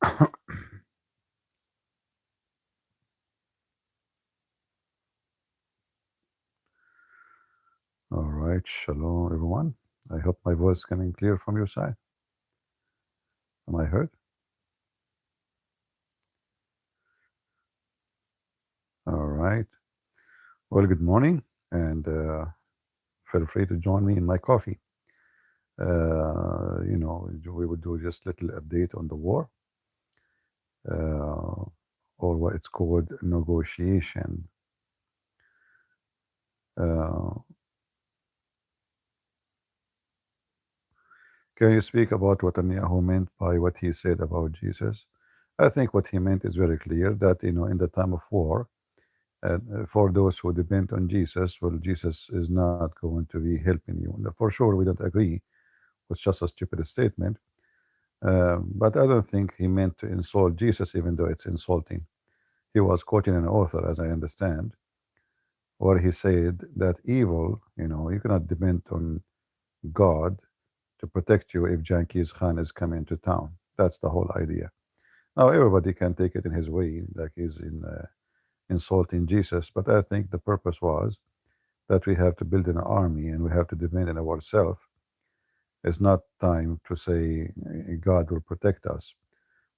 All right, shalom, everyone. I hope my voice is coming clear from your side. Am I heard? All right. Well, good morning, and feel free to join me in my coffee. We would do just little update on the war, uh, or what it's called negotiation. Uh, can you speak about what Netanyahu meant by what he said about Jesus? I think what he meant is very clear that in the time of war, for those who depend on Jesus, well, Jesus is not going to be helping you. For sure, we don't agree. It's just a stupid statement. But I don't think he meant to insult Jesus, even though it's insulting. He was quoting an author, as I understand, where he said that evil, you cannot depend on God to protect you if Genghis Khan is coming to town. That's the whole idea. Now, everybody can take it in his way, like he's insulting Jesus, but I think the purpose was that we have to build an army and we have to depend on ourselves. It's not time to say God will protect us,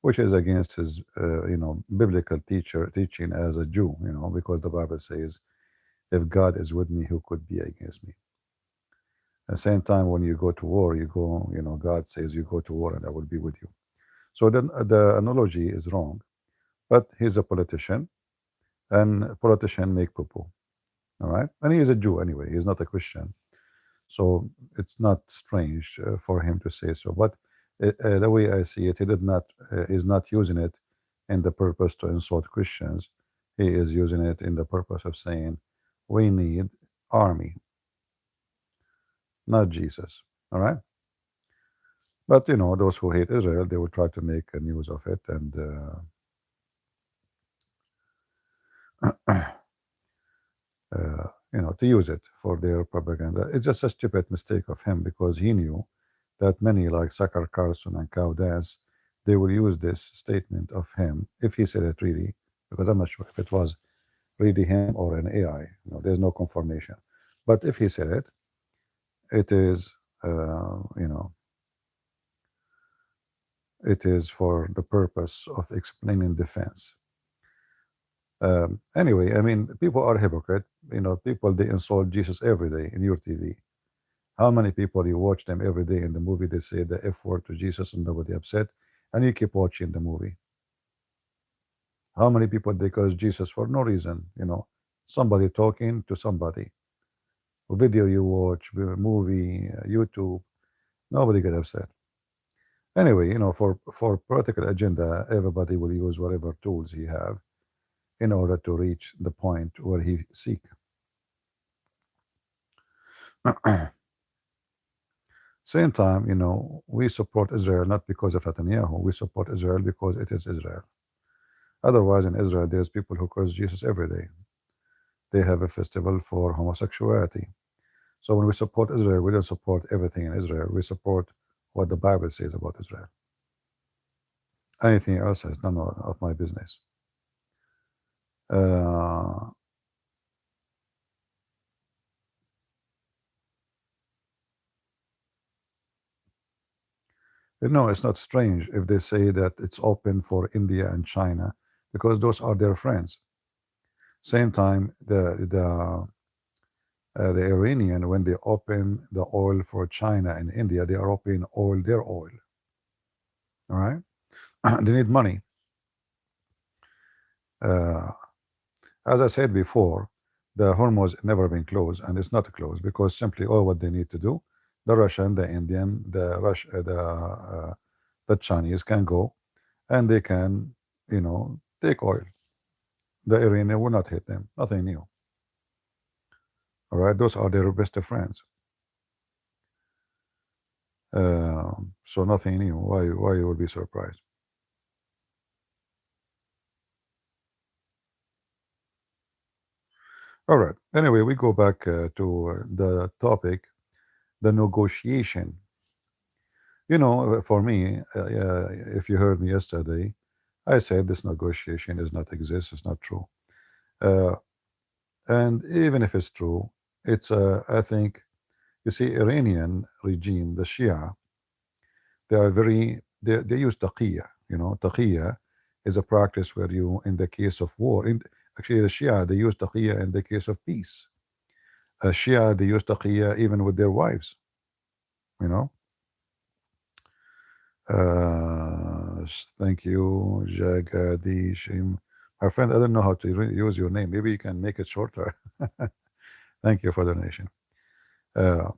which is against his, biblical teaching as a Jew, because the Bible says, if God is with me, who could be against me? At the same time, when you go to war, God says you go to war and I will be with you. So the analogy is wrong, but he's a politician and politicians make poo-poo, all right? And he is a Jew anyway, he's not a Christian. So it's not strange for him to say so. But the way I see it, he did not is not using it in the purpose to insult Christians. He is using it in the purpose of saying we need army, not Jesus. All right. But those who hate Israel, they will try to make a news of it and to use it for their propaganda. It's just a stupid mistake of him because he knew that many like Sakar Carlson and Cow Dance, they will use this statement of him if he said it really, because I'm not sure if it was really him or an AI. There's no confirmation. But if he said it, it is, uh, you know, it is for the purpose of explaining defense. Anyway, I mean, people are hypocrite. People they insult Jesus every day in your TV. How many people you watch them every day in the movie? They say the F word to Jesus and nobody upset, and you keep watching the movie. How many people they curse Jesus for no reason? Somebody talking to somebody. A video you watch, a movie, YouTube, nobody get upset. Anyway, for political agenda, everybody will use whatever tools he have in order to reach the point where he seek. Same time, we support Israel not because of Netanyahu. We support Israel because it is Israel. Otherwise, in Israel, there's people who curse Jesus every day. They have a festival for homosexuality. So when we support Israel, we don't support everything in Israel. We support what the Bible says about Israel. Anything else is none of my business. Uh, no, it's not strange if they say that it's open for India and China because those are their friends. Same time, the Iranian, when they open the oil for China and India, they are opening oil, their oil. All right, they need money. Uh, as I said before, the Hormuz never been closed, and it's not closed because simply all what they need to do, the Russian, the Indian, the Chinese can go, and they can, take oil. The Iranian will not hit them. Nothing new. All right, those are their best friends. So nothing new. Why you would be surprised? All right. Anyway, we go back to the topic, the negotiation. You know, for me, if you heard me yesterday, I said this negotiation does not exist. It's not true. Uh, and even if it's true, it's I think you see Iranian regime, the Shia, they are very they use taqiyya. You know, taqiyya is a practice where you, in the case of war, actually the Shia they use taqiyya in the case of peace. Shia they use taqiyya even with their wives. You know. Thank you, Jagadishim. My friend, I don't know how to use your name. Maybe you can make it shorter. Thank you for the donation. Uh,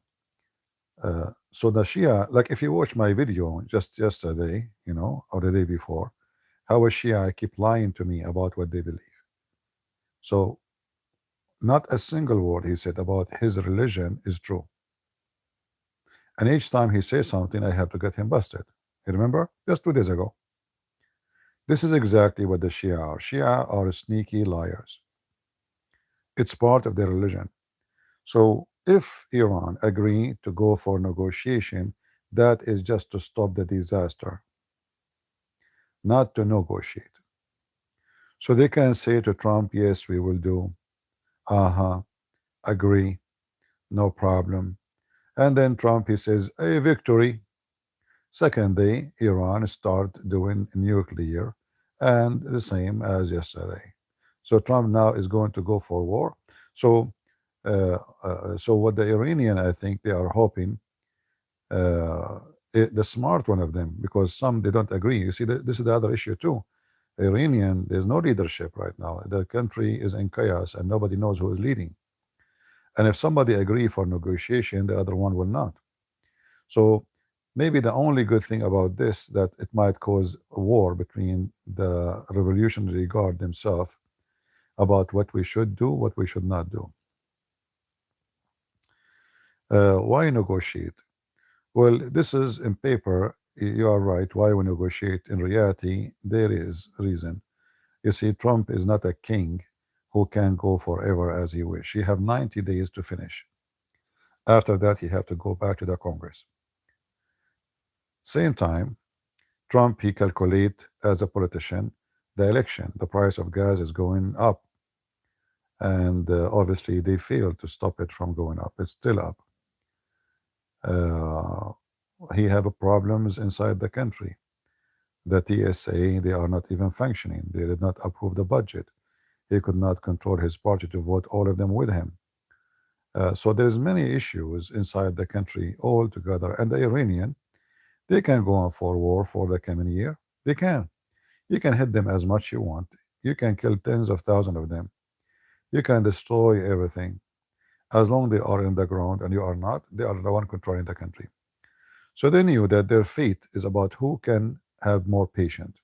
so the Shia, like if you watch my video just yesterday, you know, or the day before, how a Shia keep lying to me about what they believe. So not a single word he said about his religion is true. And each time he says something, I have to get him busted. You remember? Just 2 days ago. This is exactly what the Shia are. Shia are sneaky liars. It's part of their religion. So if Iran agree to go for negotiation, that is just to stop the disaster, not to negotiate. So they can say to Trump, yes, we will do. Uh-huh, agree, no problem. And then Trump, he says, a victory. Second day, Iran start doing nuclear and the same as yesterday. So Trump now is going to go for war. So, so what the Iranian, I think they are hoping, uh, the smart one of them, because some they don't agree. You see, this is the other issue too. Iranian, there's no leadership right now. The country is in chaos and nobody knows who is leading. And if somebody agree for negotiation, the other one will not. So maybe the only good thing about this that it might cause a war between the Revolutionary Guard themselves about what we should do, what we should not do. Why negotiate? Well, this is in paper. You are right. Why we negotiate? In reality, there is reason. You see, Trump is not a king who can go forever as he wish. He have 90 days to finish. After that, he have to go back to the Congress. Same time, Trump, he calculate as a politician the election. The price of gas is going up. And obviously, they failed to stop it from going up. It's still up. Uh, he have problems inside the country. The TSA, they are not even functioning. They did not approve the budget. He could not control his party to vote all of them with him. So there's many issues inside the country all together. And the Iranian, they can go on for war for the coming year. They can. You can hit them as much you want. You can kill tens of thousands of them. You can destroy everything. As long they are in the ground and you are not, they are the one controlling the country. So they knew that their fate is about who can have more patience.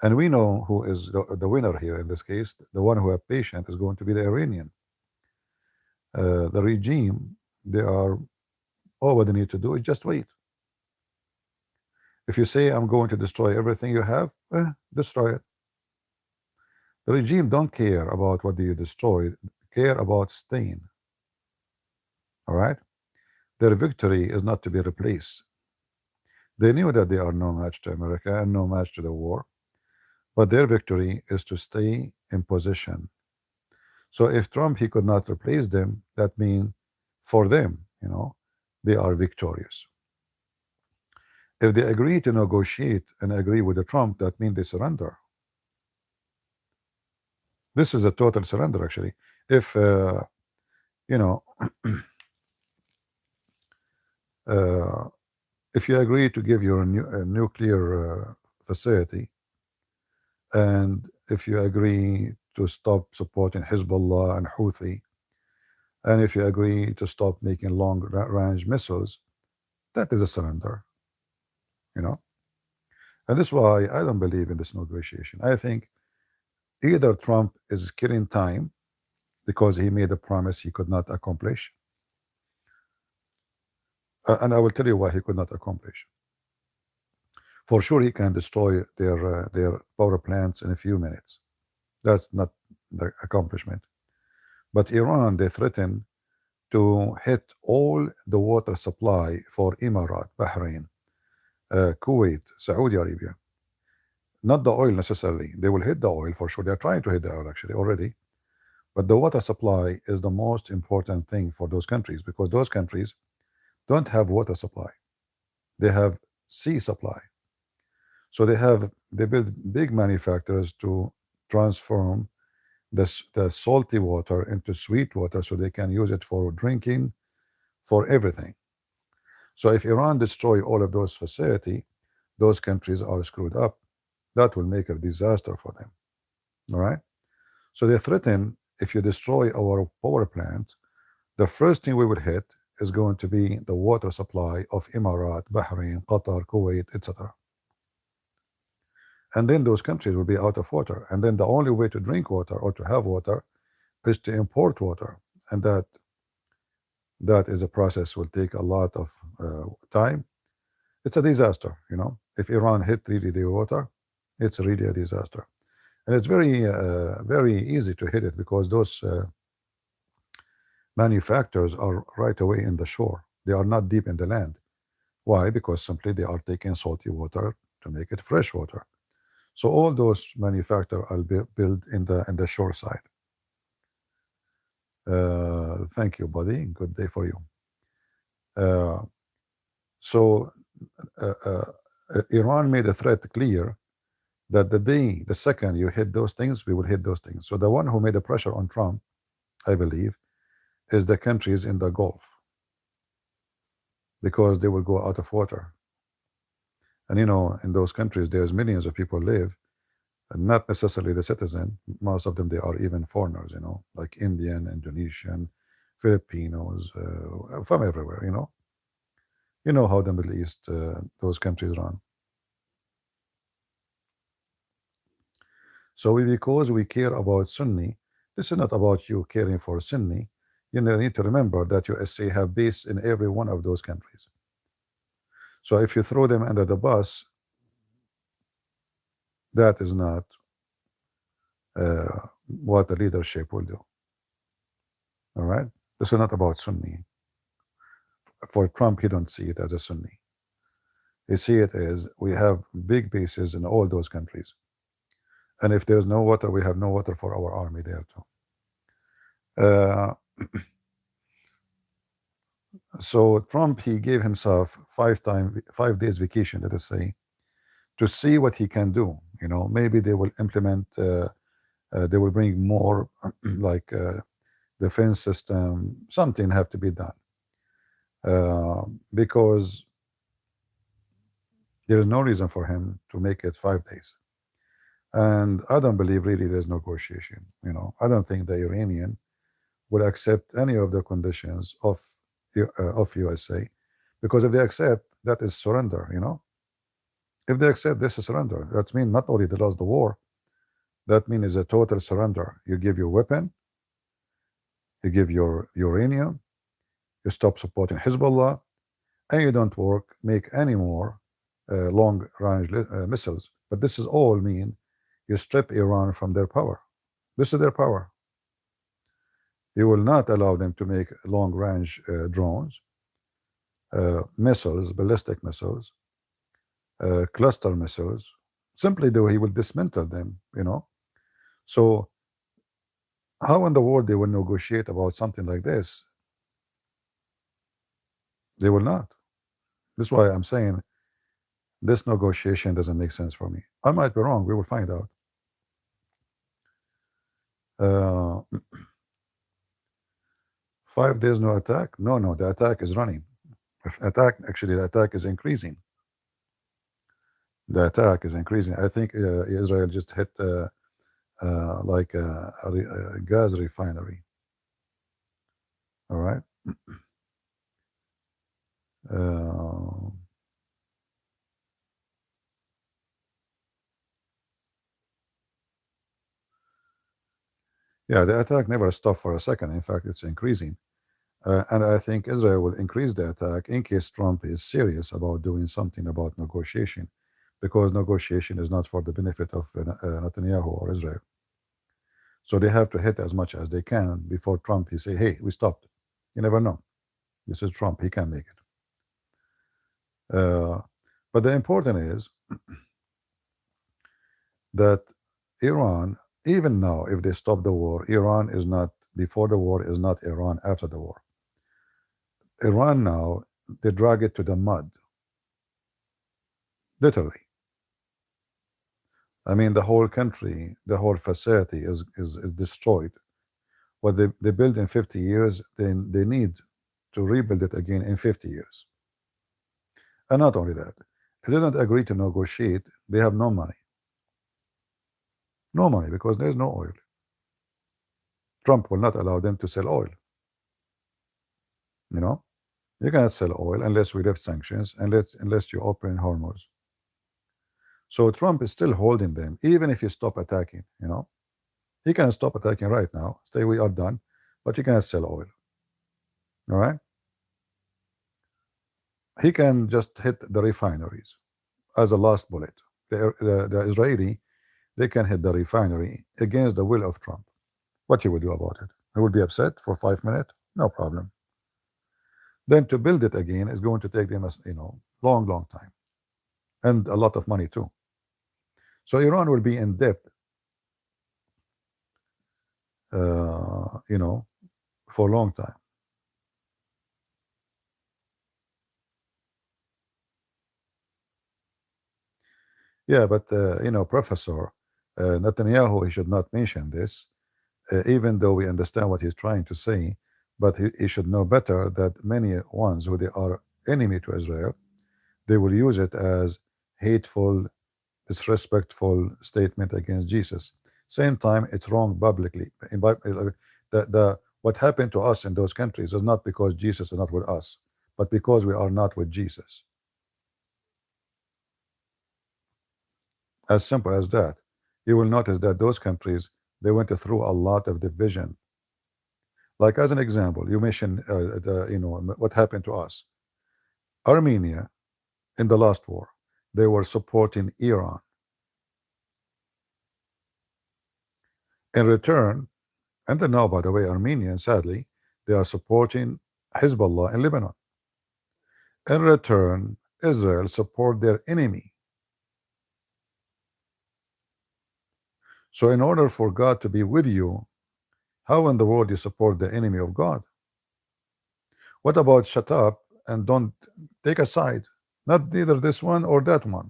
And we know who is the winner here in this case. The one who have patience is going to be the Iranian. The regime, they are, all what they need to do is just wait. If you say, I'm going to destroy everything you have, destroy it. The regime don't care about what you destroy, care about staying. All right? Their victory is not to be replaced. They knew that they are no match to America and no match to the war, but their victory is to stay in position. So if Trump he could not replace them, that means for them, you know, they are victorious. If they agree to negotiate and agree with the Trump, that means they surrender. This is a total surrender, actually. If you know, uh, if you agree to give your nuclear facility, and if you agree to stop supporting Hezbollah and Houthi, and if you agree to stop making long-range missiles, that is a surrender, you know. And that's why I don't believe in this negotiation. I think either Trump is killing time because he made a promise he could not accomplish, and I will tell you why he could not accomplish. For sure, he can destroy their power plants in a few minutes. That's not the accomplishment. But Iran, they threaten to hit all the water supply for Emirat, Bahrain, Kuwait, Saudi Arabia. Not the oil necessarily. They will hit the oil for sure. They are trying to hit the oil actually already. But the water supply is the most important thing for those countries because those countries don't have water supply. They have sea supply. So they build big manufacturers to transform the salty water into sweet water so they can use it for drinking, for everything. So if Iran destroy all of those facilities, those countries are screwed up. That will make a disaster for them. All right. So they threaten if you destroy our power plant, the first thing we will hit is going to be the water supply of Emirat, Bahrain, Qatar, Kuwait, etc. And then those countries will be out of water. And then the only way to drink water or to have water is to import water. And that is a process will take a lot of time. It's a disaster, you know. If Iran hit really the water, it's really a disaster. And it's very easy to hit it because those manufacturers are right away in the shore. They are not deep in the land. Why? Because simply they are taking salty water to make it fresh water. So all those manufacturers are built in the shore side. Thank you, buddy. Good day for you. Uh, so Iran made a threat clear that the second you hit those things, we will hit those things. So the one who made the pressure on Trump, I believe, is the countries in the Gulf because they will go out of water. And you know, in those countries, there's millions of people live, and not necessarily the citizen. Most of them, they are even foreigners, you know, like Indian, Indonesian, Filipinos, from everywhere, you know. You know how the Middle East, those countries run. So because we care about Sunni, this is not about you caring for Sunni. You need to remember that USA have base in every one of those countries. So if you throw them under the bus, that is not what the leadership will do. All right? This is not about Sunni. For Trump, he don't see it as a Sunni. He see it as we have big bases in all those countries. And if there's no water, we have no water for our army there too. So Trump, he gave himself 5 days vacation, let us say, to see what he can do. You know, maybe they will implement, they will bring more like defense system. Something have to be done because there is no reason for him to make it 5 days. And I don't believe really there's negotiation. You know, I don't think the Iranian will accept any of the conditions of USA, because if they accept, that is surrender. You know, if they accept, this is surrender. That means not only they lost the war, that means it's a total surrender. You give your weapon, you give your uranium, you stop supporting Hezbollah, and you don't make any more long-range missiles. But this is all mean you strip Iran from their power. This is their power. You will not allow them to make long-range drones, missiles, ballistic missiles, cluster missiles. Simply, though, he will dismantle them. You know. So, how in the world they will negotiate about something like this? They will not. This is why I'm saying this negotiation doesn't make sense for me. I might be wrong. We will find out. 5 days no attack? No, the attack is running. Actually, the attack is increasing. The attack is increasing. I think Israel just hit like a gas refinery. All right. Yeah, the attack never stopped for a second. In fact, it's increasing. And I think Israel will increase the attack in case Trump is serious about doing something about negotiation, because negotiation is not for the benefit of Netanyahu or Israel. So they have to hit as much as they can before Trump he say, "Hey, we stopped." You never know. This is Trump; he can make it. But the important is that Iran, even now, if they stop the war, Iran is not, before the war, is not Iran after the war. Iran now, they drag it to the mud, literally. I mean, the whole country, the whole facility is destroyed. What they built in 50 years, they need to rebuild it again in 50 years. And not only that, if they don't agree to negotiate, they have no money. No money, because there's no oil. Trump will not allow them to sell oil. You know, you cannot sell oil unless we lift sanctions, unless you open Hormuz. So Trump is still holding them, even if you stop attacking. You know, he can stop attacking right now. Say we are done, but you cannot sell oil. All right. He can just hit the refineries as a last bullet. The Israeli, they can hit the refinery against the will of Trump. What he will do about it? He will be upset for 5 minutes, no problem. Then to build it again is going to take them, long time, and a lot of money too. So Iran will be in debt, for a long time. Yeah, but Professor Netanyahu, he should not mention this, even though we understand what he's trying to say, but he should know better that many ones who they are enemy to Israel, they will use it as hateful, disrespectful statement against Jesus. Same time, it's wrong publicly. What happened to us in those countries is not because Jesus is not with us, but because we are not with Jesus. As simple as that. You will notice that those countries, they went through a lot of division. Like as an example, you mentioned what happened to us. Armenia, in the last war, they were supporting Iran. In return, and then now, by the way, Armenians, sadly, they are supporting Hezbollah in Lebanon. In return, Israel support their enemy. So in order for God to be with you, how in the world you support the enemy of God? What about shut up and don't take a side? Not either this one or that one.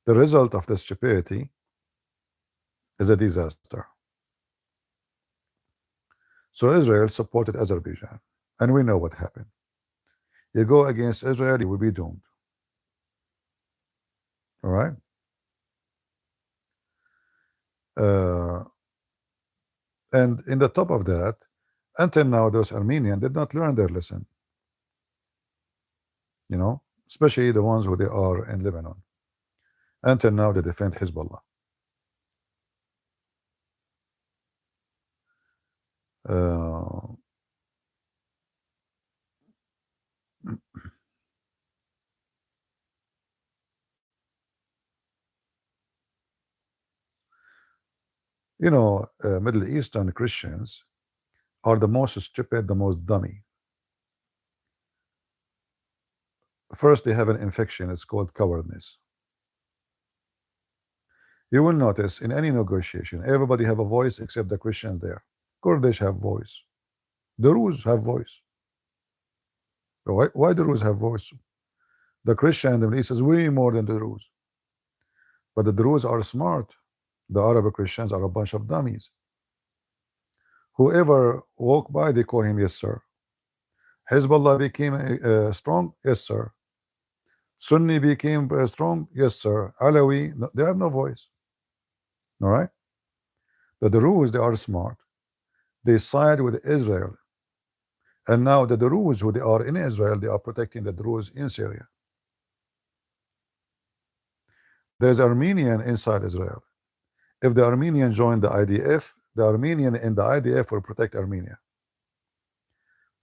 The result of the stupidity is a disaster. So Israel supported Azerbaijan, and we know what happened. You go against Israel, you will be doomed. All right. And in the top of that, until now, those Armenians did not learn their lesson. Especially the ones who they are in Lebanon. Until now, they defend Hezbollah. Middle Eastern Christians are the most stupid, the most dummy. First, they have an infection. It's called cowardness. You will notice in any negotiation, everybody have a voice except the Christians there. Kurdish have voice. The Druze have voice. Why the Druze have voice? The Christian in the Middle East is way more than the Druze. But the Druze are smart. The Arab Christians are a bunch of dummies. Whoever walk by, they call him yes, sir. Hezbollah became strong, yes, sir. Sunni became strong, yes, sir. Alawi, no, they have no voice. All right? But the Druze, they are smart. They side with Israel. And now the Druze, who they are in Israel, they are protecting the Druze in Syria. There's Armenian inside Israel. If the Armenian join the IDF, the Armenian in the IDF will protect Armenia.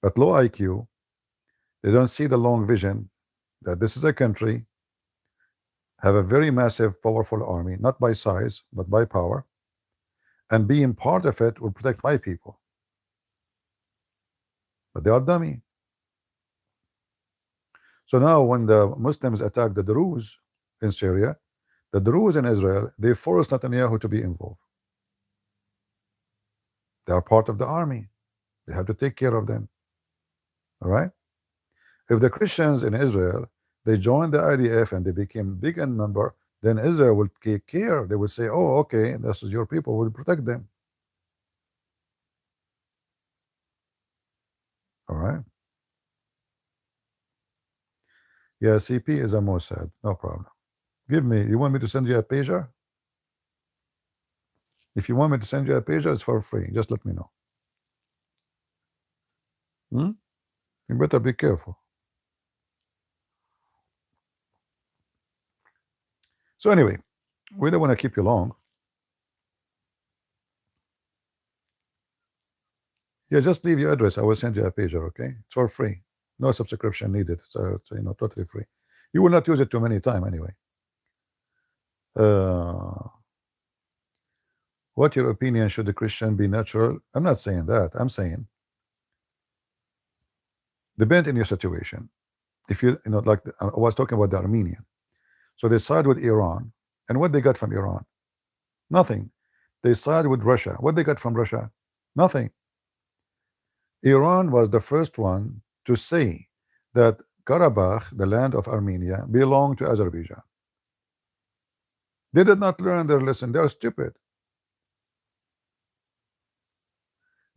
But low IQ, they don't see the long vision that this is a country, have a very massive, powerful army, not by size, but by power, and being part of it will protect my people. But they are dummy. So now when the Muslims attack the Druze in Syria, the Druze in Israel, they forced Netanyahu to be involved. They are part of the army. They have to take care of them. All right? If the Christians in Israel, they joined the IDF and they became big in number, then Israel will take care. They will say, oh, okay, this is your people, we'll protect them. All right? Yeah, CP is a Mossad. No problem. Give me, you want me to send you a pager? If you want me to send you a pager, it's for free. Just let me know. Hmm? You better be careful. So anyway, we don't want to keep you long. Yeah, just leave your address. I will send you a pager, okay? It's for free. No subscription needed. So it's, totally free. You will not use it too many times anyway. What your opinion, should the Christian be natural? I'm not saying that. I'm saying depend in your situation. If like I was talking about the Armenian. So they side with Iran. And what they got from Iran? Nothing. They side with Russia. What they got from Russia? Nothing. Iran was the first one to say that Karabakh, the land of Armenia, belonged to Azerbaijan. They did not learn their lesson. They are stupid.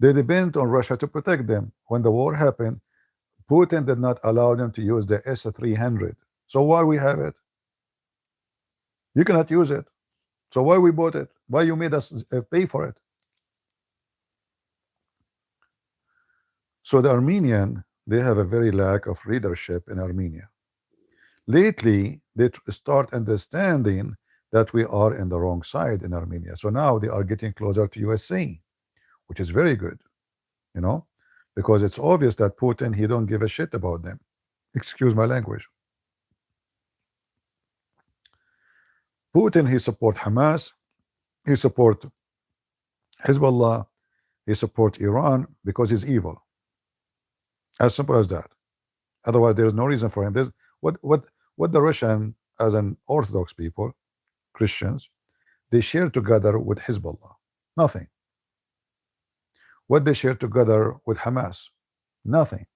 They depend on Russia to protect them. When the war happened, Putin did not allow them to use the S-300. So why we have it? You cannot use it. So why we bought it? Why you made us pay for it? So the Armenian, they have a very lack of leadership in Armenia. Lately, they start understanding that we are in the wrong side in Armenia. So now they are getting closer to USA, which is very good, because it's obvious that Putin, he don't give a shit about them. Excuse my language. Putin, he support Hamas, he support Hezbollah, he support Iran because he's evil. As simple as that. Otherwise, there is no reason for him. There's what the Russian, as an Orthodox people, Christians, they share together with Hezbollah. Nothing. What they share together with Hamas? Nothing.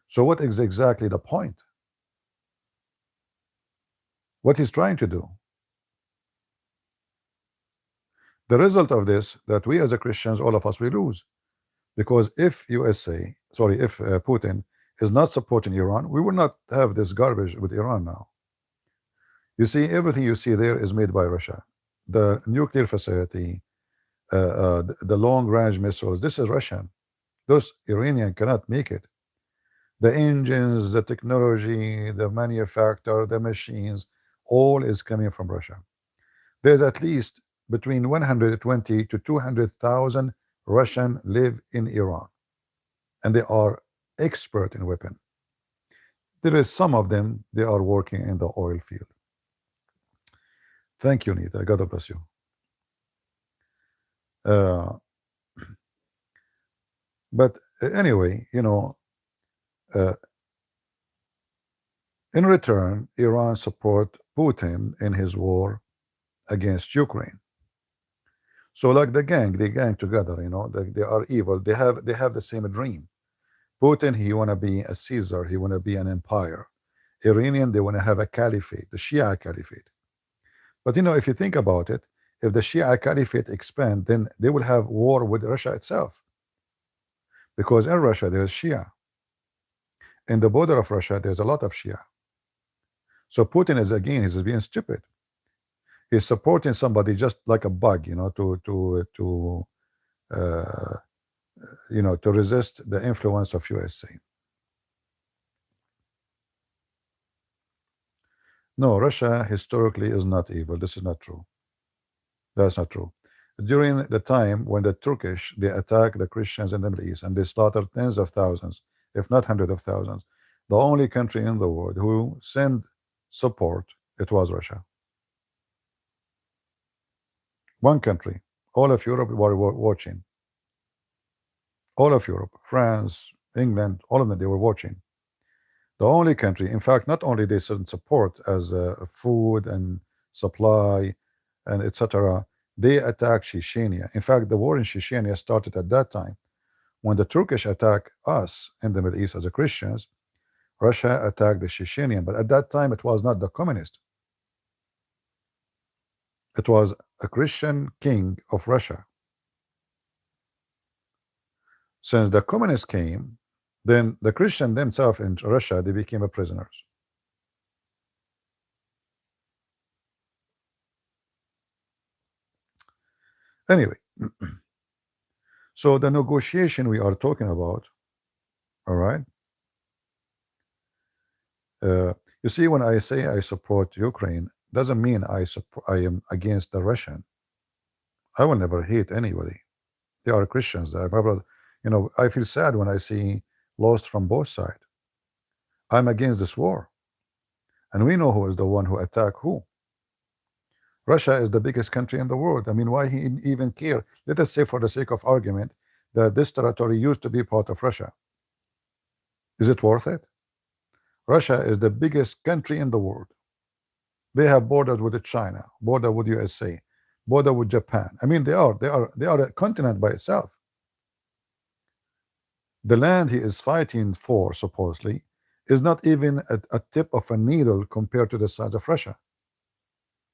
So what is exactly the point? What he's trying to do? The result of this, that we as a Christians, all of us, we lose. Because if Putin is not supporting Iran, we will not have this garbage with Iran now. You see, everything you see there is made by Russia. The nuclear facility, the long-range missiles, this is Russian. Those Iranian cannot make it. The engines, the technology, the manufacture, the machines, all is coming from Russia. There's at least between 120 to 200,000 Russian live in Iran, and they are expert in weapon. There is some of them, they are working in the oil field. Thank you, Nita. God bless you. But anyway, in return, Iran support Putin in his war against Ukraine. So like they gang together, they are evil. They have the same dream. Putin, he want to be a Caesar, he want to be an empire. Iranian, they want to have a caliphate, the Shia caliphate. But if you think about it, if the Shia caliphate expand, then they will have war with Russia itself. Because in Russia there is Shia. In the border of Russia, there's a lot of Shia. So Putin is he's being stupid. He's supporting somebody just like a bug, to resist the influence of USA. No, Russia historically is not evil. This is not true. That's not true. During the time when the Turkish, they attacked the Christians in the Middle East and they slaughtered tens of thousands, if not hundreds of thousands, the only country in the world who sent support, it was Russia. One country. All of Europe were watching. All of Europe, France, England, all of them, they were watching. The only country, in fact, not only they send support as food and supply and etc., they attacked Chechnya. In fact, the war in Chechnya started at that time when the Turkish attacked us in the Middle East as a Christians. Russia attacked the Chechenian, but at that time it was not the communist. It was a Christian king of Russia. Since the communists came, then the Christian themselves in Russia, they became a prisoners. Anyway, so the negotiation we are talking about, all right. You see, when I say I support Ukraine, doesn't mean I am against the Russian. I will never hate anybody. They are Christians. I feel sad when I see lost from both sides. I'm against this war, and we know who is the one who attacked who. Russia is the biggest country in the world. I mean, why he even care? Let us say, for the sake of argument, that this territory used to be part of Russia. Is it worth it? Russia is the biggest country in the world. They have borders with China, border with USA, border with Japan. I mean, they are a continent by itself. The land he is fighting for, supposedly, is not even a tip of a needle compared to the size of Russia.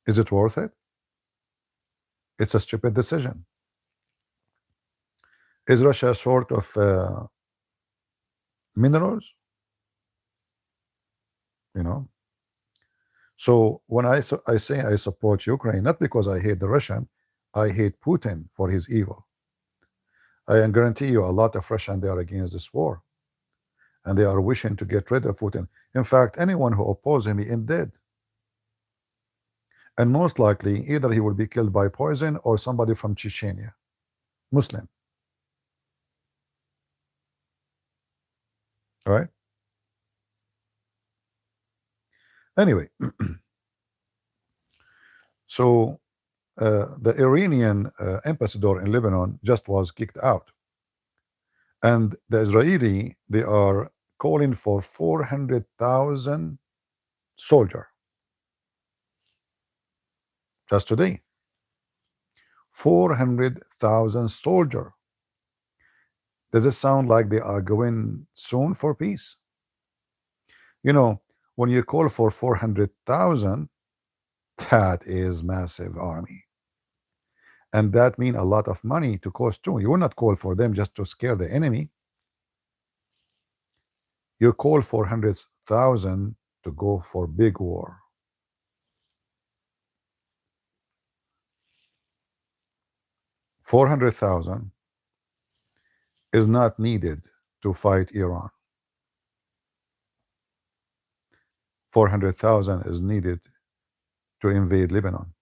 Is it worth it? It's a stupid decision. Is Russia short of minerals? You know. So when I say I support Ukraine, not because I hate the Russian, I hate Putin for his evil. I guarantee you, a lot of Russians, they are against this war, and they are wishing to get rid of Putin. In fact, anyone who opposes him is dead, and most likely either he will be killed by poison or somebody from Chechnya, Muslim. All right. Anyway, so the Iranian ambassador in Lebanon just was kicked out, and the Israeli, they are calling for 400,000 soldiers just today. 400,000 soldiers. Does it sound like they are going soon for peace? You know, when you call for 400,000, that is massive army. And that means a lot of money to cost too. You will not call for them just to scare the enemy. You call for 100,000 to go for big war. $400,000 is not needed to fight Iran. 400,000 is needed to invade Lebanon,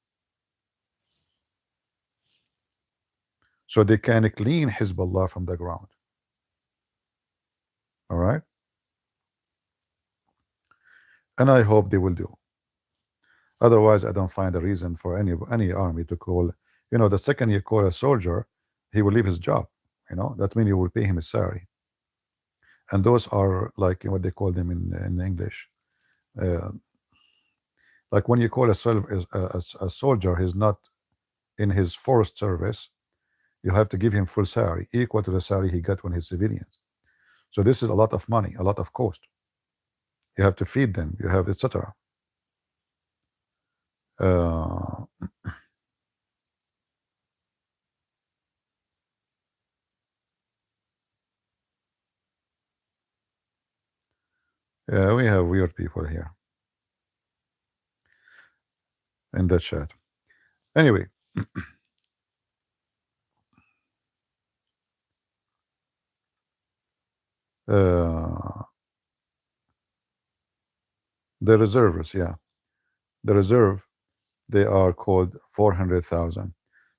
so they can clean Hezbollah from the ground. All right, and I hope they will do. Otherwise, I don't find a reason for any army to call. You know, the second you call a soldier, he will leave his job. You know, that means you will pay him his salary, and those are like what they call them in English. Uh, like when you call a soldier, he's not in his forced service. You have to give him full salary, equal to the salary he got when he's civilians. So this is a lot of money, a lot of cost. You have to feed them, you have etc. Yeah, we have weird people here in the chat. Anyway, the reservists, yeah, the reserve, they are called 400,000.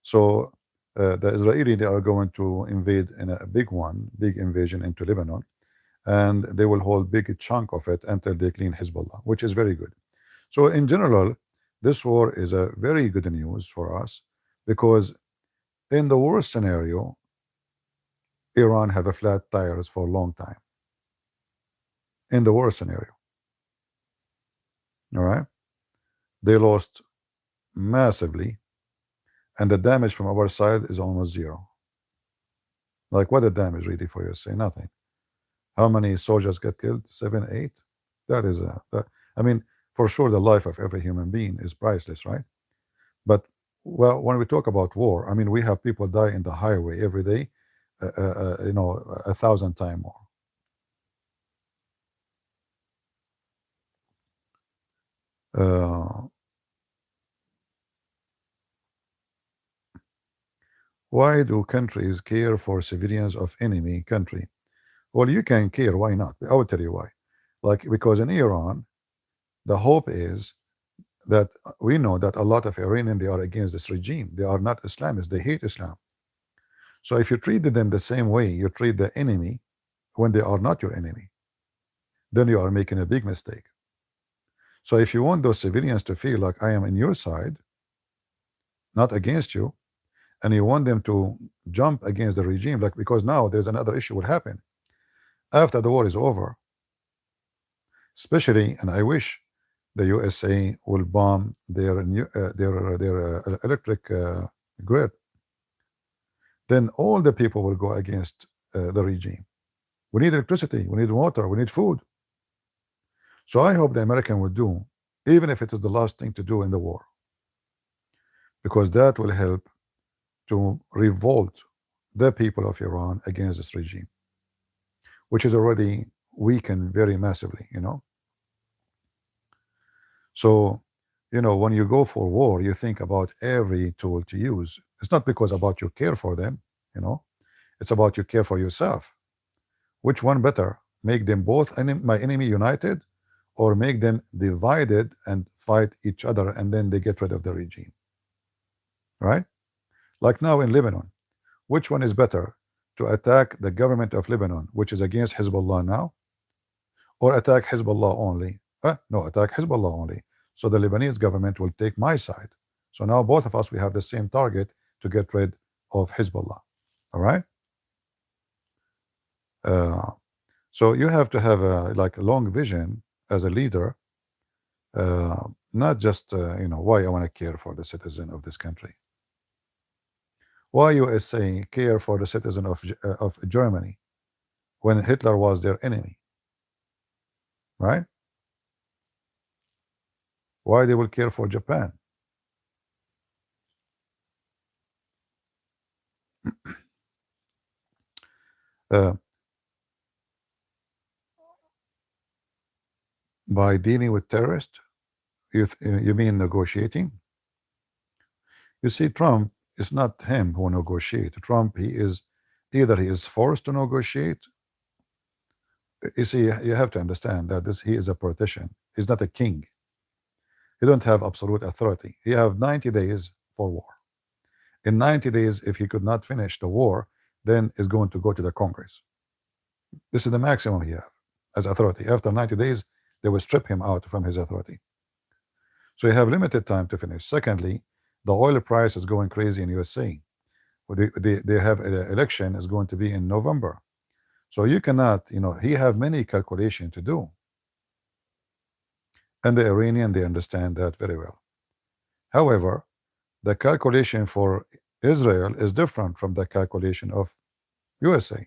So the Israeli, they are going to invade in a big invasion into Lebanon, and they will hold big chunk of it until they clean Hezbollah, which is very good. So in general, this war is a very good news for us, because in the worst scenario, Iran have a flat tires for a long time. in the worst scenario. All right, they lost massively, and the damage from our side is almost zero. Like, what the damage really for USA? Nothing. How many soldiers get killed? 7, 8. That is I mean, for sure, the life of every human being is priceless, right? But well, when we talk about war, I mean, we have people die in the highway every day, you know, 1,000 times more. Uh, why do countries care for civilians of enemy country? Well, you can care. Why not? I will tell you why. Like, because in Iran, the hope is that we know that a lot of Iranian, they are against this regime. They are not Islamists. They hate Islam. So if you treat them the same way you treat the enemy when they are not your enemy, then you are making a big mistake. So if you want those civilians to feel like I am in your side, not against you, and you want them to jump against the regime, like, because now there's another issue will happen after the war is over, especially, and I wish the USA will bomb their electric grid, then all the people will go against the regime. We need electricity, we need water, we need food. So I hope the American will do, even if it is the last thing to do in the war, because that will help to revolt the people of Iran against this regime, which is already weakened very massively, you know. So, you know, when you go for war, you think about every tool to use. It's not because about you care for them, you know, it's about you care for yourself. Which one better? Make them both my enemy united, or make them divided and fight each other, and then they get rid of the regime, right? Like now in Lebanon, which one is better? To attack the government of Lebanon, which is against Hezbollah now, or attack Hezbollah only? No, attack Hezbollah only. So the Lebanese government will take my side. So now both of us, we have the same target to get rid of Hezbollah. All right. Uh, so you have to have a like a long vision as a leader, not just you know, why I want to care for the citizen of this country. Why USA care for the citizen of Germany when Hitler was their enemy, right? Why they will care for Japan? Uh, by dealing with terrorists, you mean negotiating? You see, Trump is not him who negotiate. Trump, he is either he is forced to negotiate. You see, you have to understand that he is a politician. He's not a king. He don't have absolute authority. He have 90 days for war. In 90 days, if he could not finish the war, then it's going to go to the Congress. This is the maximum he have as authority. After 90 days, they will strip him out from his authority. So you have limited time to finish. Secondly, the oil price is going crazy in USA. They have an election is going to be in November. So you cannot, you know, he have many calculation to do. And the Iranian, they understand that very well. However, the calculation for Israel is different from the calculation of USA.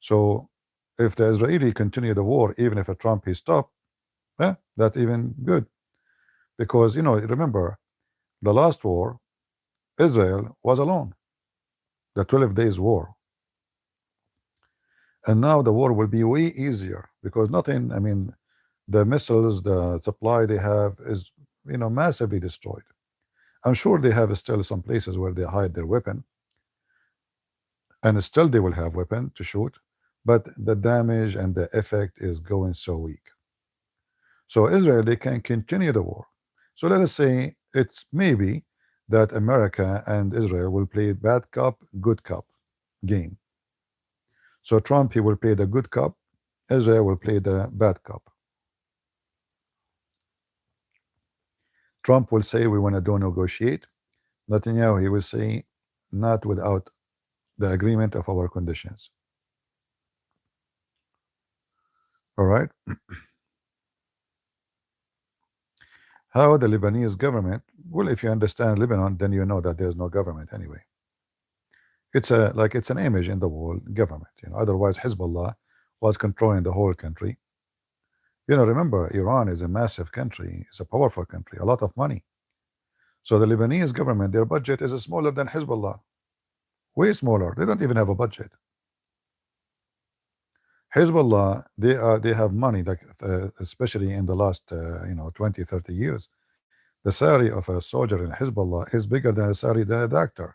So if the Israeli continue the war, even if a Trump he stop, that's even good. Because, you know, remember, the last war, Israel was alone, the 12 days war. And now the war will be way easier because nothing, I mean, the missiles, the supply they have is, you know, massively destroyed. I'm sure they have still some places where they hide their weapon, and still they will have weapon to shoot, but the damage and the effect is going so weak. So Israel, they can continue the war. So let us say it's maybe that America and Israel will play bad cop, good cop game. So Trump, he will play the good cop, Israel will play the bad cop. Trump will say we want to do negotiate. Netanyahu, he will say not without the agreement of our conditions. All right. How the Lebanese government, well, if you understand Lebanon, then you know that there's no government anyway. It's a like it's an image in the world government. Otherwise Hezbollah was controlling the whole country. Remember, Iran is a massive country, it's a powerful country, a lot of money. So the Lebanese government, their budget is smaller than Hezbollah, way smaller. They don't even have a budget. Hezbollah, they have money, like especially in the last 20, 30 years. The salary of a soldier in Hezbollah is bigger than the salary than a doctor.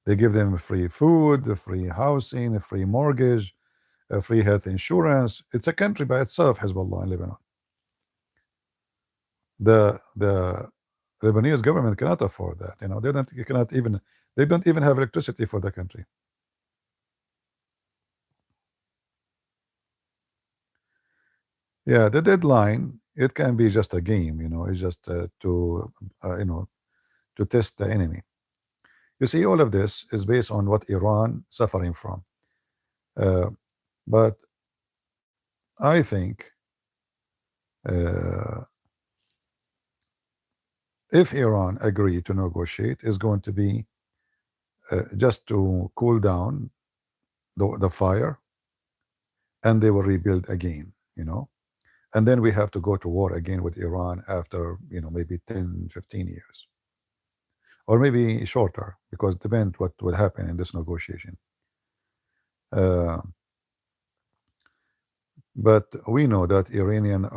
They give them free food, free housing, a free mortgage, a free health insurance. It's a country by itself, Hezbollah in Lebanon. The Lebanese government cannot afford that. They don't even have electricity for the country. Yeah, the deadline, it can be just a game. It's just to test the enemy. You see, all of this is based on what Iran suffering from. Uh, but I think uh, if Iran agree to negotiate, is going to be just to cool down the fire, and they will rebuild again. And then we have to go to war again with Iran after maybe 10, 15 years, or maybe shorter, because it depends what will happen in this negotiation. Uh, but we know that Iranian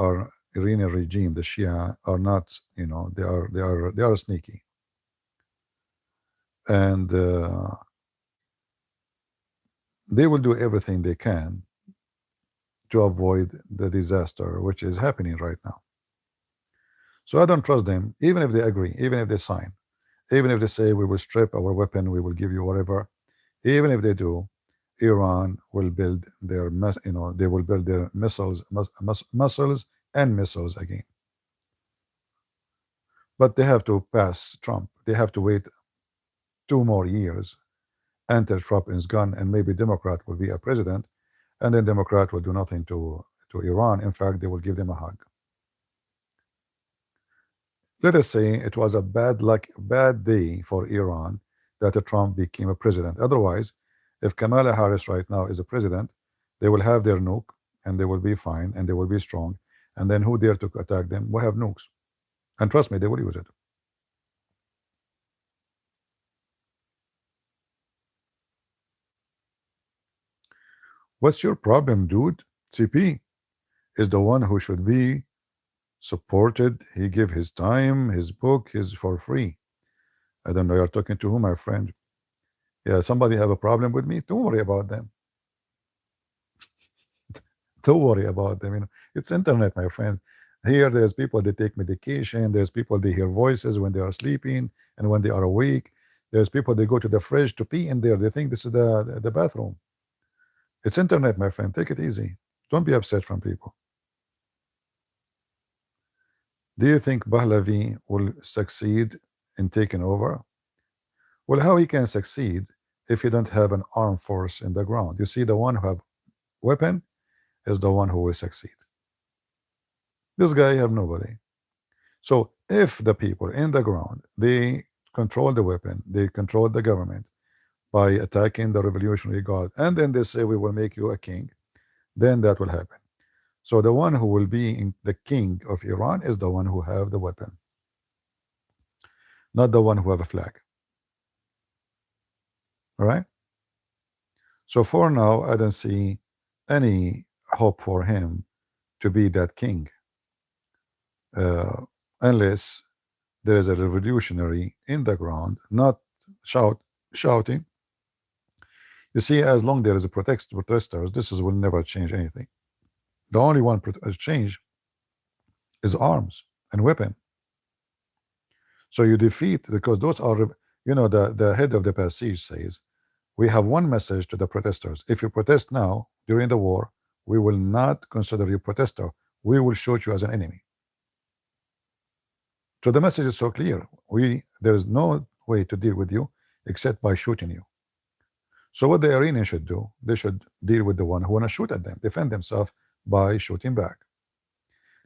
regime, the Shia, are not, they are sneaky, and they will do everything they can to avoid the disaster which is happening right now. So I don't trust them, even if they agree, even if they sign, even if they say we will strip our weapon, we will give you whatever. Even if they do, Iran will build they will build their missiles and missiles again. But they have to pass Trump. They have to wait 2 more years until Trump is gone, and maybe Democrat will be a president, and then Democrat will do nothing to Iran. In fact, they will give them a hug. Let us say it was a bad day for Iran that Trump became a president. Otherwise, if Kamala Harris right now is a president, they will have their nuke, and they will be fine, and they will be strong. And then who dare to attack them? We have nukes. And trust me, they will use it. What's your problem, dude? CP is the one who should be supported. He give his time, his book is for free. I don't know, you're talking to who, my friend? Yeah, somebody have a problem with me? Don't worry about them. Don't worry about them. It's internet, my friend. Here, there's people that take medication. There's people they hear voices when they are sleeping and when they are awake. There's people they go to the fridge to pee in there. They think this is the bathroom. It's internet, my friend. Take it easy. Don't be upset from people. Do you think Pahlavi will succeed in taking over? Well, how he can succeed if he don't have an armed force in the ground? You see, the one who have weapon is the one who will succeed. This guy have nobody. So if the people in the ground, they control the weapon, they control the government by attacking the Revolutionary Guard, and then they say we will make you a king, then that will happen. So the one who will be the king of Iran is the one who have the weapon, not the one who have a flag. All right. So for now, I don't see any hope for him to be that king, unless there is a revolutionary in the ground, not shouting. You see, as long there is a protesters, this will never change anything. The only one change is arms and weapon. So you defeat, because those are, the head of the Basij says, we have one message to the protesters. If you protest now during the war, we will not consider you protester. We will shoot you as an enemy. So the message is so clear. There is no way to deal with you except by shooting you. So what the Iranians should do, they should deal with the one who want to shoot at them, defend themselves by shooting back.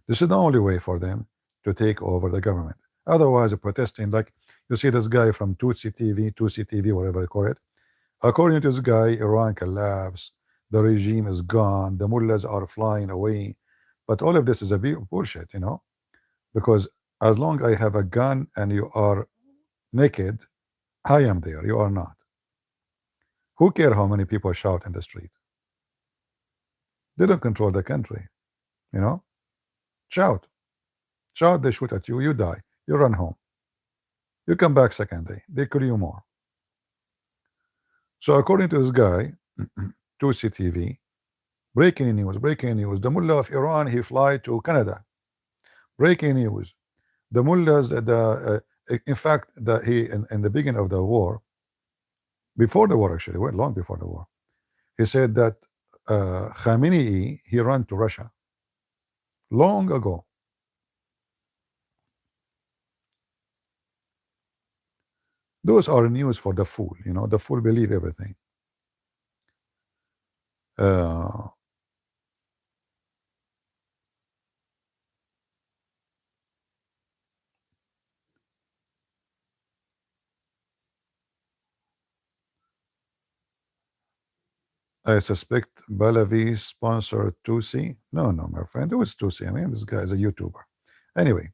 This is the only way for them to take over the government. Otherwise, protesting, like you see this guy from Tutsi TV, whatever they call it. According to this guy, Iran collapsed, the regime is gone, the mullahs are flying away. But all of this is a bullshit, because as long I have a gun and you are naked, I am there, you are not. Who care how many people shout in the street? They don't control the country, you know? Shout. Shout, they shoot at you, you die. You run home. You come back second day. They kill you more. So according to this guy, Tusi TV, breaking news. The mullah of Iran, he fly to Canada. Breaking news. The mullahs, in fact, in the beginning of the war, before the war actually, well, long before the war, he said that Khamenei, he ran to Russia long ago. Those are news for the fool, the fool believe everything. I suspect Balavi sponsored Tusi. No, my friend, who is Tusi? I mean, this guy is a YouTuber. Anyway,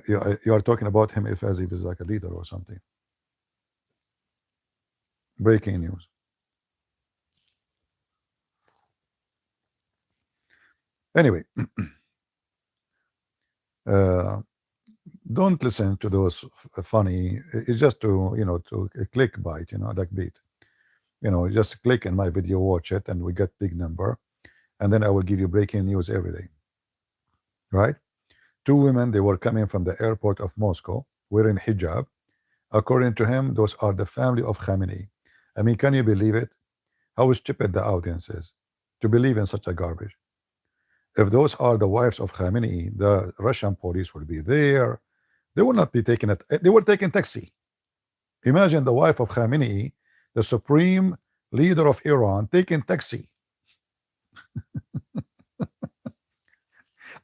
you are talking about him as if he's like a leader or something. Breaking news. Anyway, don't listen to those funny. It's just to to clickbait, like beat. Just click in my video, watch it, and we get big number, and then I will give you breaking news every day. Right? Two women, they were coming from the airport of Moscow wearing hijab. According to him, those are the family of Khamenei. I mean, can you believe it? How stupid the audience is to believe in such a garbage. If those are the wives of Khamenei, the Russian police will be there. They will not be taking it. They were taking taxi. Imagine the wife of Khamenei, the supreme leader of Iran, taking taxi.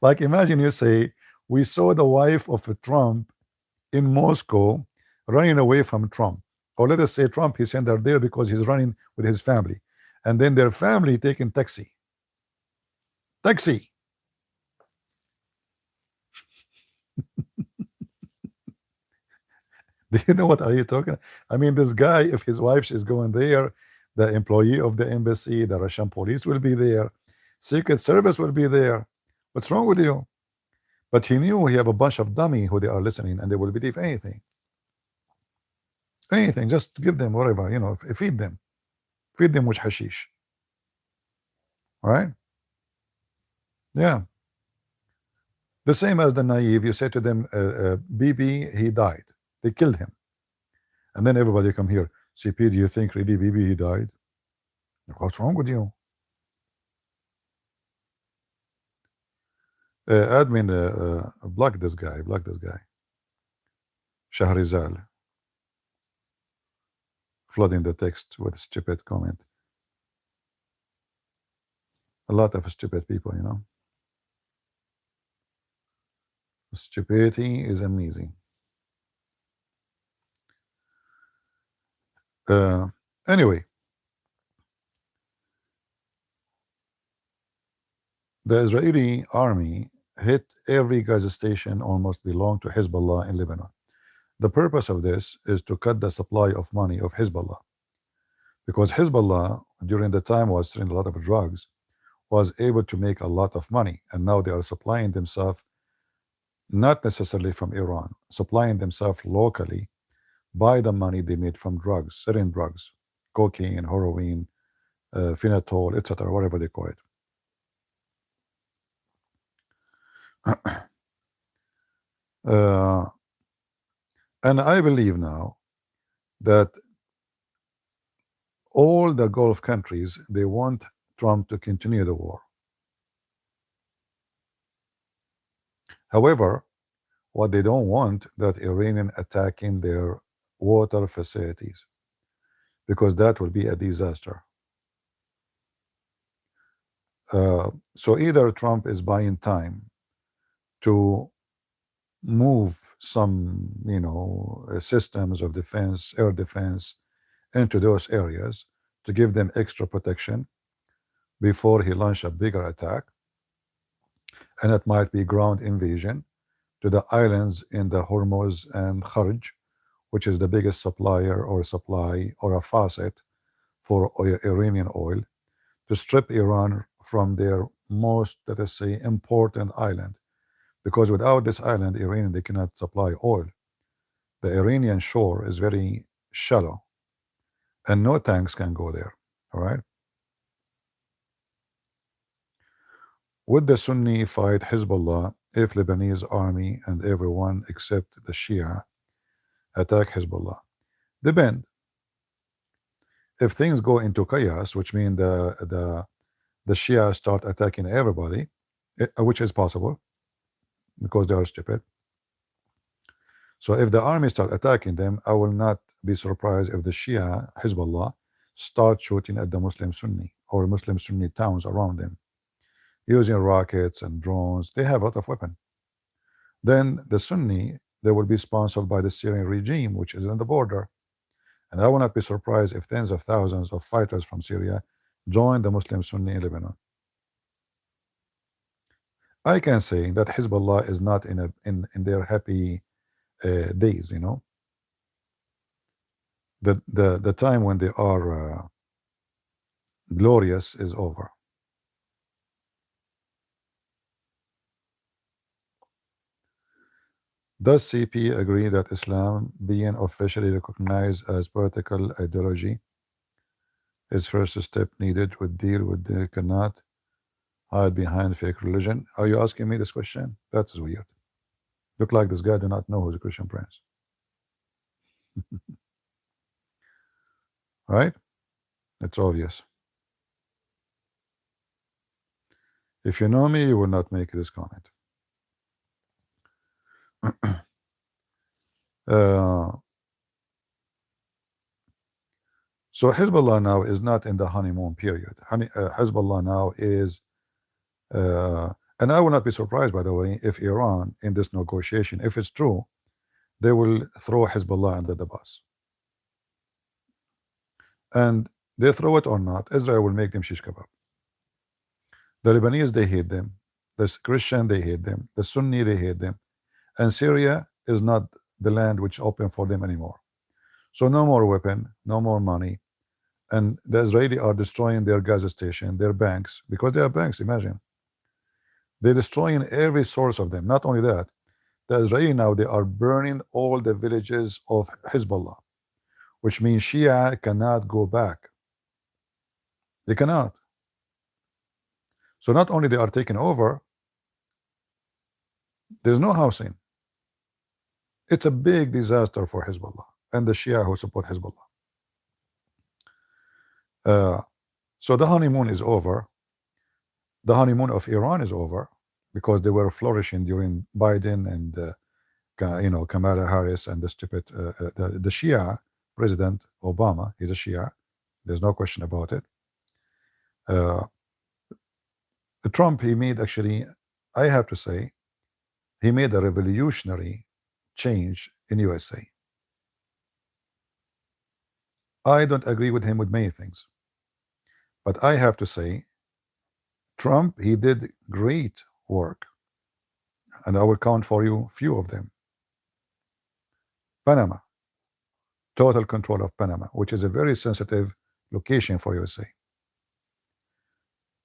Like imagine you say, we saw the wife of Trump in Moscow running away from Trump. Or let us say Trump, he sent her there because he's running with his family. And then their family taking taxi. Taxi. Do you know what are you talking? I mean, this guy, if his wife is going there, the employee of the embassy, the Russian police will be there, Secret Service will be there. What's wrong with you? But he knew he have a bunch of dummy who they are listening and they will believe anything. Anything, just give them whatever, feed them. Feed them with hashish. Right? Yeah. The same as the naive, you say to them, Bibi, he died. They killed him. And then everybody come here. CP, do you think really Bibi, he died? What's wrong with you? Admin, block this guy. Shahrizal. Flooding the text with stupid comment. A lot of stupid people, Stupidity is amazing. Anyway, the Israeli army hit every gas station almost belonged to Hezbollah in Lebanon. The purpose of this is to cut the supply of money of Hezbollah, because Hezbollah during the time was selling a lot of drugs, was able to make a lot of money, and now they are supplying themselves not necessarily from Iran, supplying themselves locally by the money they made from drugs, selling drugs, cocaine, heroin, phenol, etc., whatever they call it. And I believe now that all the Gulf countries, they want Trump to continue the war. However, what they don't want, that Iranian attacking their water facilities, because that will be a disaster. So either Trump is buying time to move some, systems of defense, air defense, into those areas to give them extra protection before he launch a bigger attack, and it might be ground invasion to the islands in the Hormuz and Kharj, which is the biggest supplier or supply or a faucet for Iranian oil, to strip Iran from their most, let us say, important island. Because without this island, Iran, they cannot supply oil. The Iranian shore is very shallow, and no tanks can go there. All right. Would the Sunni fight Hezbollah if Lebanese army and everyone except the Shia attack Hezbollah? Depend. If things go into chaos, which means the Shia start attacking everybody, which is possible because they are stupid. So if the army start attacking them, I will not be surprised if the Shia Hezbollah start shooting at the Muslim Sunni or Muslim Sunni towns around them, using rockets and drones. They have a lot of weapons. Then the Sunni, they will be sponsored by the Syrian regime, which is on the border. And I will not be surprised if tens of thousands of fighters from Syria join the Muslim Sunni in Lebanon. I can say that Hezbollah is not in their happy days. The time when they are glorious is over. Does CP agree that Islam, being officially recognized as political ideology, is first step needed with deal with they cannot hide behind fake religion? Are you asking me this question? That's weird. Look like this guy do not know who's a Christian Prince. Right? It's obvious. If you know me, you will not make this comment. So Hezbollah now is not in the honeymoon period. Hezbollah now is, and I will not be surprised, by the way, if Iran in this negotiation, if it's true, they will throw Hezbollah under the bus. And they throw it or not, Israel will make them shish kebab. The Lebanese, they hate them. The Christian, they hate them. The Sunni, they hate them. And Syria is not the land which open for them anymore. So no more weapon, no more money. And the Israeli are destroying their gas station, their banks, because they are banks, imagine. They're destroying every source of them. Not only that, the Israeli now, they are burning all the villages of Hezbollah, which means Shia cannot go back. They cannot. So not only they are taken over, there's no housing. It's a big disaster for Hezbollah and the Shia who support Hezbollah. So the honeymoon is over. The honeymoon of Iran is over because they were flourishing during Biden and Kamala Harris and the stupid the Shia President Obama. He's a Shia. There's no question about it. Trump, he made, actually, I have to say, he made a revolutionary change in USA. I don't agree with him with many things, but I have to say, Trump, he did great work, and I will count for you few of them. Panama, total control of Panama, which is a very sensitive location for USA.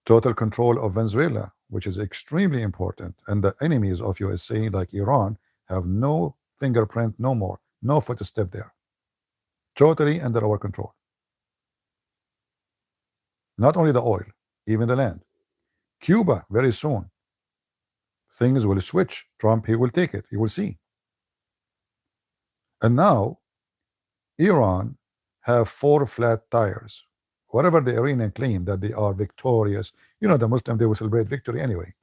Total control of Venezuela, which is extremely important, and the enemies of USA, like Iran, have no fingerprint, no more, no footstep there. Totally under our control. Not only the oil, even the land. Cuba, very soon, things will switch. Trump, he will take it. You will see. And now, Iran have 4 flat tires. Whatever the Iranian claim that they are victorious, the Muslim, they will celebrate victory anyway.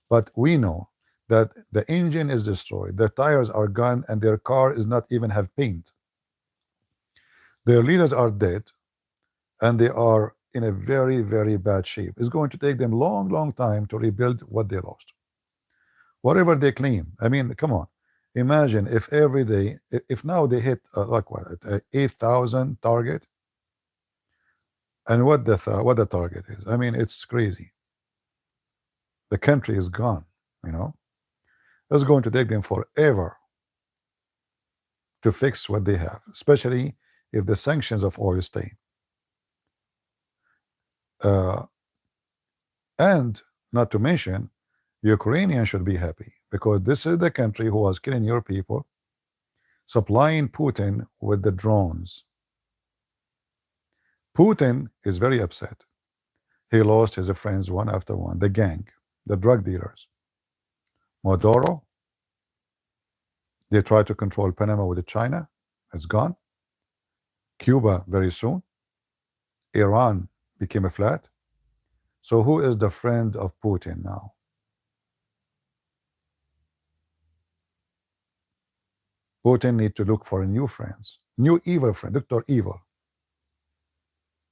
But we know that the engine is destroyed, their tires are gone, and their car is not even have paint. Their leaders are dead, and they are in a very, very bad shape. It's going to take them long, long time to rebuild what they lost. Whatever they claim. I mean, come on. Imagine if every day, if now they hit like what, 8,000 target, and what the target is. I mean, it's crazy. The country is gone. You know, it's going to take them forever to fix what they have, especially if the sanctions of oil stay. Uh, and not to mention, Ukrainians should be happy because this is the country who was killing your people, supplying Putin with the drones. Putin is very upset. He lost his friends one after one, the gang, the drug dealers. Maduro, they tried to control Panama with China, it's gone. Cuba very soon. Iran became a flat. So who is the friend of Putin now? Putin need to look for new friends, new evil friend, Dr. Evil.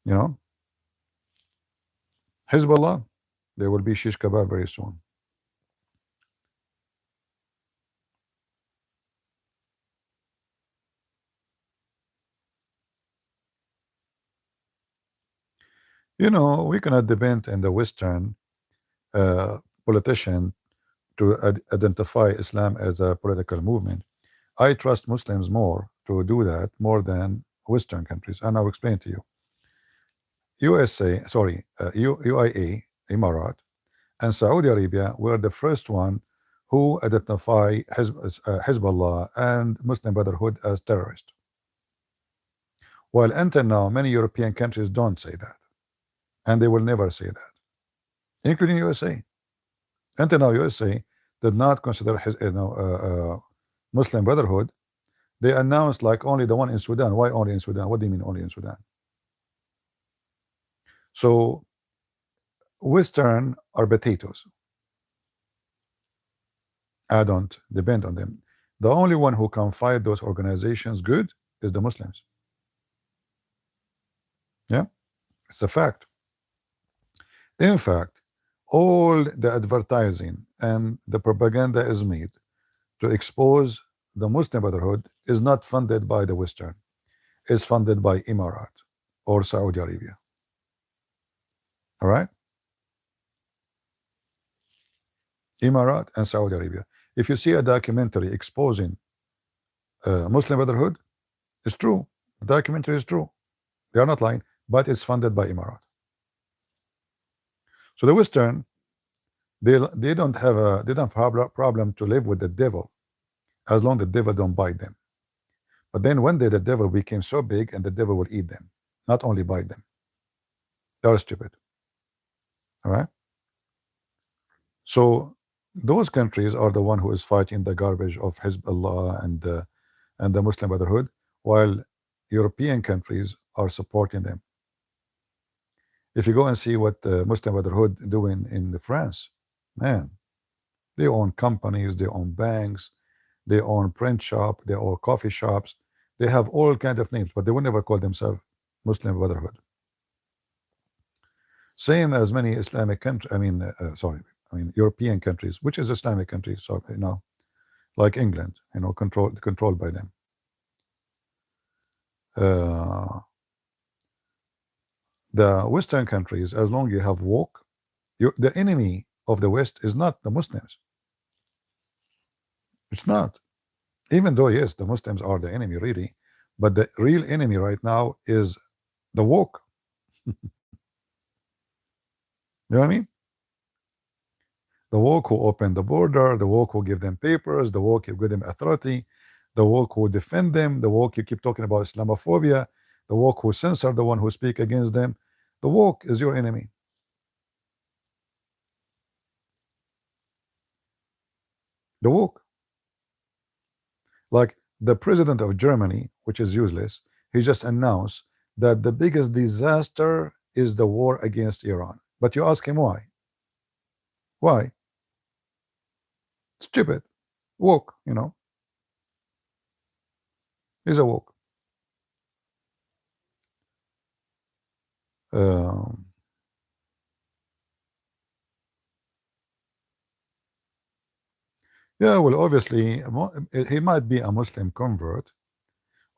You know, Hezbollah, there will be shish kebab very soon. You know, we cannot depend on the Western politician to identify Islam as a political movement. I trust Muslims more to do that more than Western countries, and I'll explain to you. USA, sorry, UAE, Emirat, and Saudi Arabia were the first one who identify Hezbollah and Muslim Brotherhood as terrorists. While until now, many European countries don't say that, and they will never say that, including USA. Until now, USA did not consider Muslim Brotherhood. They announced like only the one in Sudan. Why only in Sudan? What do you mean only in Sudan? So Western are potatoes. I don't depend on them. The only one who can fight those organizations good is the Muslims. Yeah, it's a fact. In fact, all the advertising and the propaganda is made to expose the Muslim Brotherhood is not funded by the Western. It's funded by Emirat or Saudi Arabia. All right? Emirat and Saudi Arabia. If you see a documentary exposing Muslim Brotherhood, it's true. The documentary is true. They are not lying, but it's funded by Emirat. So the Western, they don't have a problem to live with the devil as long as the devil don't bite them. But then one day the devil became so big and the devil will eat them, not only bite them. They are stupid. All right. So those countries are the one who is fighting the garbage of Hezbollah and the Muslim Brotherhood, while European countries are supporting them. If you go and see what the Muslim Brotherhood doing in France, man, they own companies, they own banks, they own print shop, they own coffee shops, they have all kind of names, but they will never call themselves Muslim Brotherhood. Same as many Islamic countries. I mean European countries, which is Islamic countries, so like England, controlled by them. The Western countries, as long as you have woke, the enemy of the West is not the Muslims. It's not. Even though, yes, the Muslims are the enemy, really, but the real enemy right now is the woke. You know what I mean? The woke who open the border, the woke who give them papers, the woke who give them authority, the woke who defend them, the woke you keep talking about Islamophobia, the woke who censor the one who speak against them. The woke is your enemy. The woke. Like the president of Germany, which is useless, he just announced that the biggest disaster is the war against Iran. But you ask him why? Why? Stupid. Woke, He's a woke. Um, yeah, well, obviously, he might be a Muslim convert,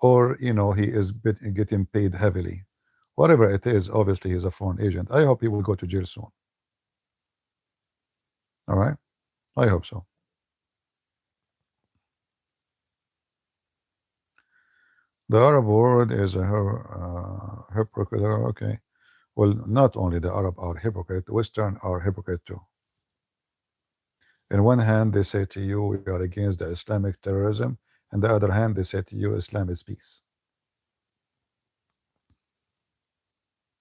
or he is getting paid heavily. Whatever it is, obviously, he's a foreign agent. I hope he will go to jail soon. All right, I hope so. The Arab world is a hypocrite. Okay, well, not only the Arab are hypocrite, Western are hypocrite too. In one hand, they say to you, we are against the Islamic terrorism. On the other hand, they say to you, Islam is peace.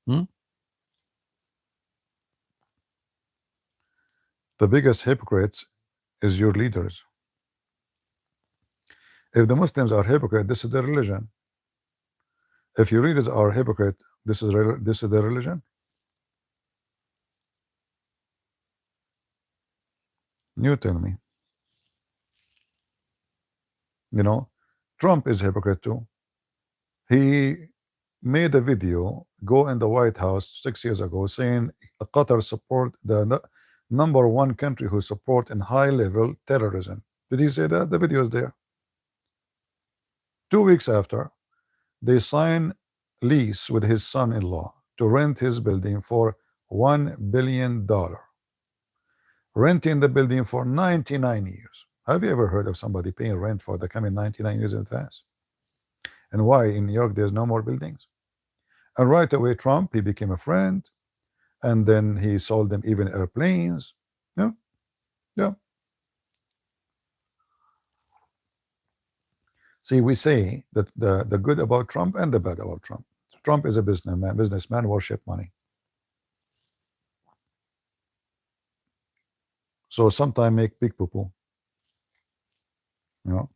Hmm? The biggest hypocrites is your leaders. If the Muslims are hypocrite, this is their religion. If your leaders are hypocrite, this is their religion. You tell me. You know, Trump is hypocrite too. He made a video, go in the White House 6 years ago, saying Qatar support the number one country who support in high level terrorism. Did he say that? The video is there. 2 weeks after, they sign lease with his son-in-law to rent his building for $1 billion, renting the building for 99 years. Have you ever heard of somebody paying rent for the coming 99 years in advance? And why in New York there's no more buildings? And right away, Trump, he became a friend, and then he sold them even airplanes. Yeah, yeah. See, we say that the good about Trump and the bad about Trump. Trump is a businessman worship money. So sometimes make big poo-poo, you know.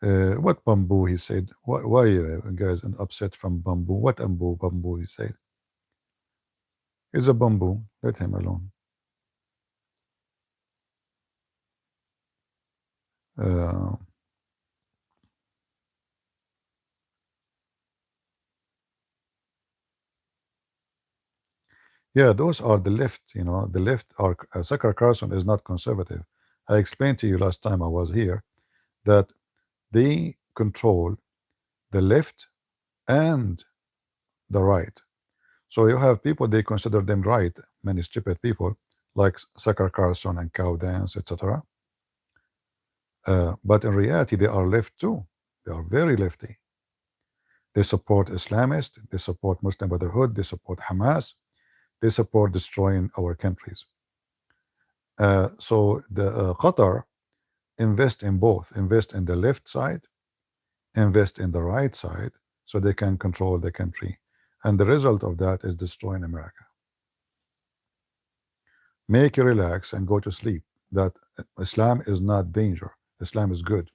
Uh, what bamboo, he said. Why guys upset from bamboo? What bamboo, he said. He's a bamboo. Let him alone. Uh, yeah, those are the left. The left are. Tucker Carlson is not conservative. I explained to you last time I was here that they control the left and the right. So you have people, they consider them right, many stupid people like Tucker Carlson and Cow Dance, etc. But in reality, they are left too. They are very lefty. They support Islamists, they support Muslim Brotherhood, they support Hamas, they support destroying our countries. So the Qatar invest in both, invest in the left side, invest in the right side, so they can control the country. And the result of that is destroying America. Make you relax and go to sleep. That Islam is not danger. Islam is good.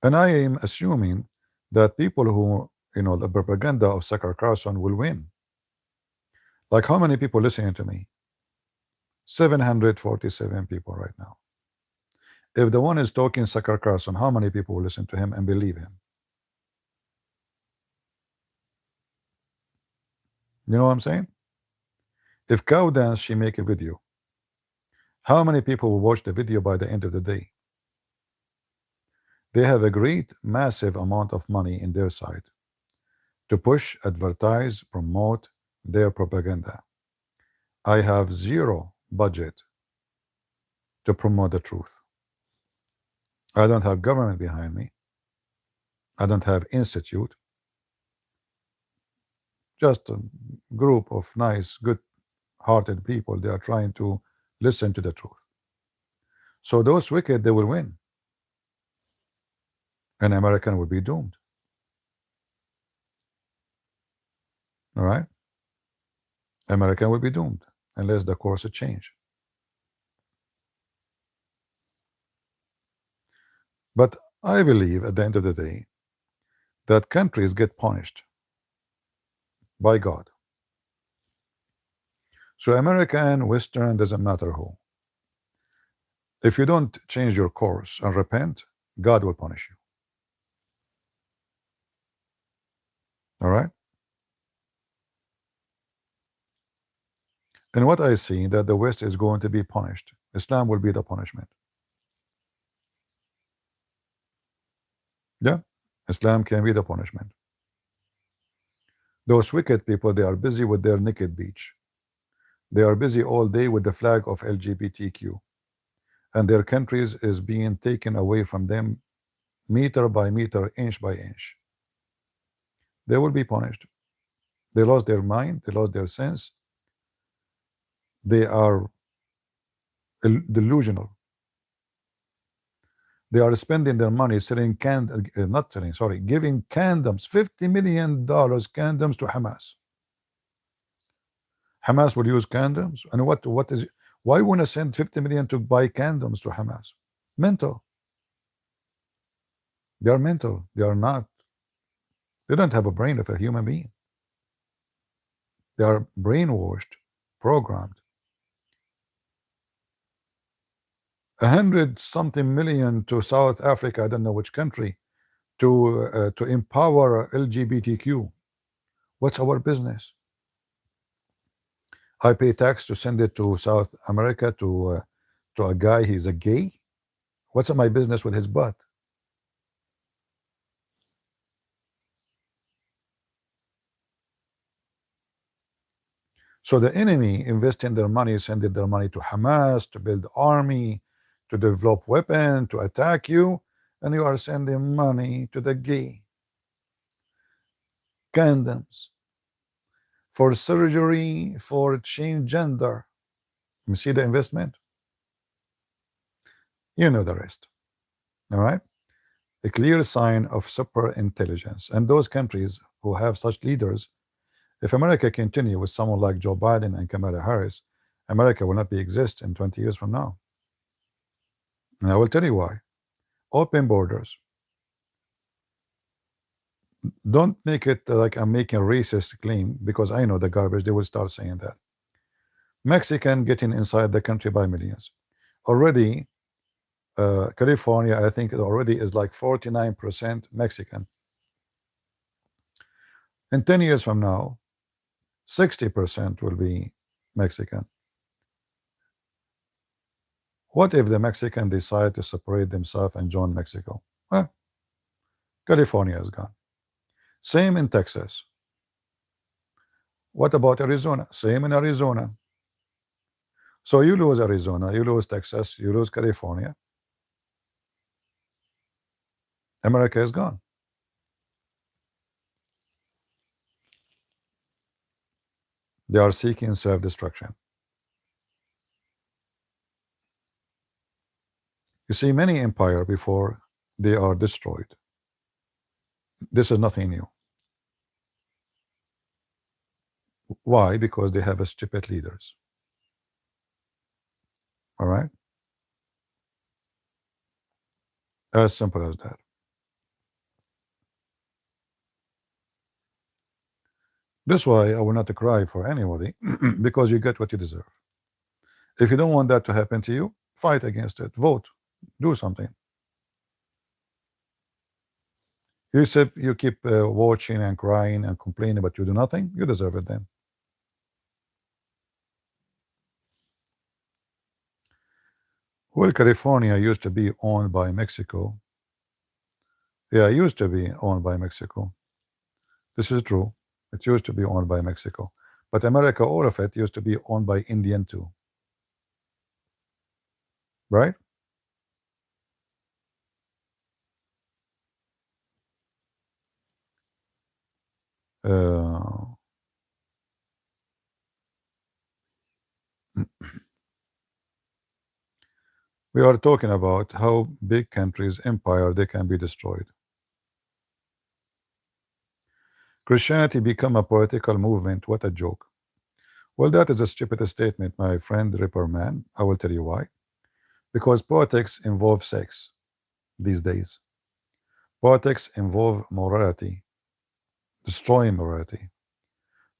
And I am assuming that people who, the propaganda of Tucker Carlson will win. Like how many people listening to me? 747 people right now. If the one is talking Tucker Carlson, how many people will listen to him and believe him? You know what I'm saying? If Cow Dance, she make a video, how many people will watch the video by the end of the day? They have a great, massive amount of money in their side to push, advertise, promote their propaganda. I have zero budget to promote the truth. I don't have government behind me. I don't have institute. Just a group of nice, good-hearted people. They are trying to listen to the truth. So those wicked, they will win. And American will be doomed. All right? America will be doomed unless the course change. But I believe at the end of the day, that countries get punished by God. So American, Western, doesn't matter who. If you don't change your course and repent, God will punish you. All right? And what I see that the West is going to be punished. Islam will be the punishment. Yeah, Islam can be the punishment. Those wicked people, they are busy with their naked beach. They are busy all day with the flag of LGBTQ, and their countries is being taken away from them meter by meter, inch by inch. They will be punished. They lost their mind, they lost their sense, they are delusional. They are spending their money selling not selling, sorry, giving condoms, $50 million condoms to Hamas. Hamas will use condoms, and what is why want to send 50 million to buy condoms to Hamas? Mental. They are mental. They are not. They don't have a brain of a human being. They are brainwashed, programmed. 100-something million to South Africa, I don't know which country, to empower LGBTQ. What's our business? I pay tax to send it to South America to a guy. He's a gay. What's my business with his butt? So the enemy investing their money, sending their money to Hamas to build army, to develop weapon, to attack you, and you are sending money to the gay. Condoms for surgery, for change gender. You see the investment? You know the rest. All right? A clear sign of super intelligence. And those countries who have such leaders, if America continue with someone like Joe Biden and Kamala Harris, America will not be exist in 20 years from now. And I will tell you why. Open borders. Don't make it like I'm making a racist claim, because I know the garbage. They will start saying that. Mexican getting inside the country by millions. Already, California, I think it already is like 49% Mexican. In 10 years from now, 60% will be Mexican. What if the Mexican decide to separate themselves and join Mexico? Well, California is gone. Same in Texas. What about Arizona? Same in Arizona. So you lose Arizona, you lose Texas, you lose California. America is gone. They are seeking self-destruction. You see, many empire before they are destroyed. This is nothing new. Why? Because they have a stupid leaders. All right? As simple as that. That's why I will not cry for anybody, because you get what you deserve. If you don't want that to happen to you, fight against it. Vote. Do something. You keep watching and crying and complaining, but you do nothing, you deserve it then. Well, California used to be owned by Mexico. Yeah, it used to be owned by Mexico. This is true. It used to be owned by Mexico. But America, all of it used to be owned by Indian too. Right? We are talking about how big countries, empire, they can be destroyed. Christianity become a political movement. What a joke. Well, that is a stupid statement, my friend Ripperman. I will tell you why. Because politics involve sex these days. Politics involve morality, destroying morality.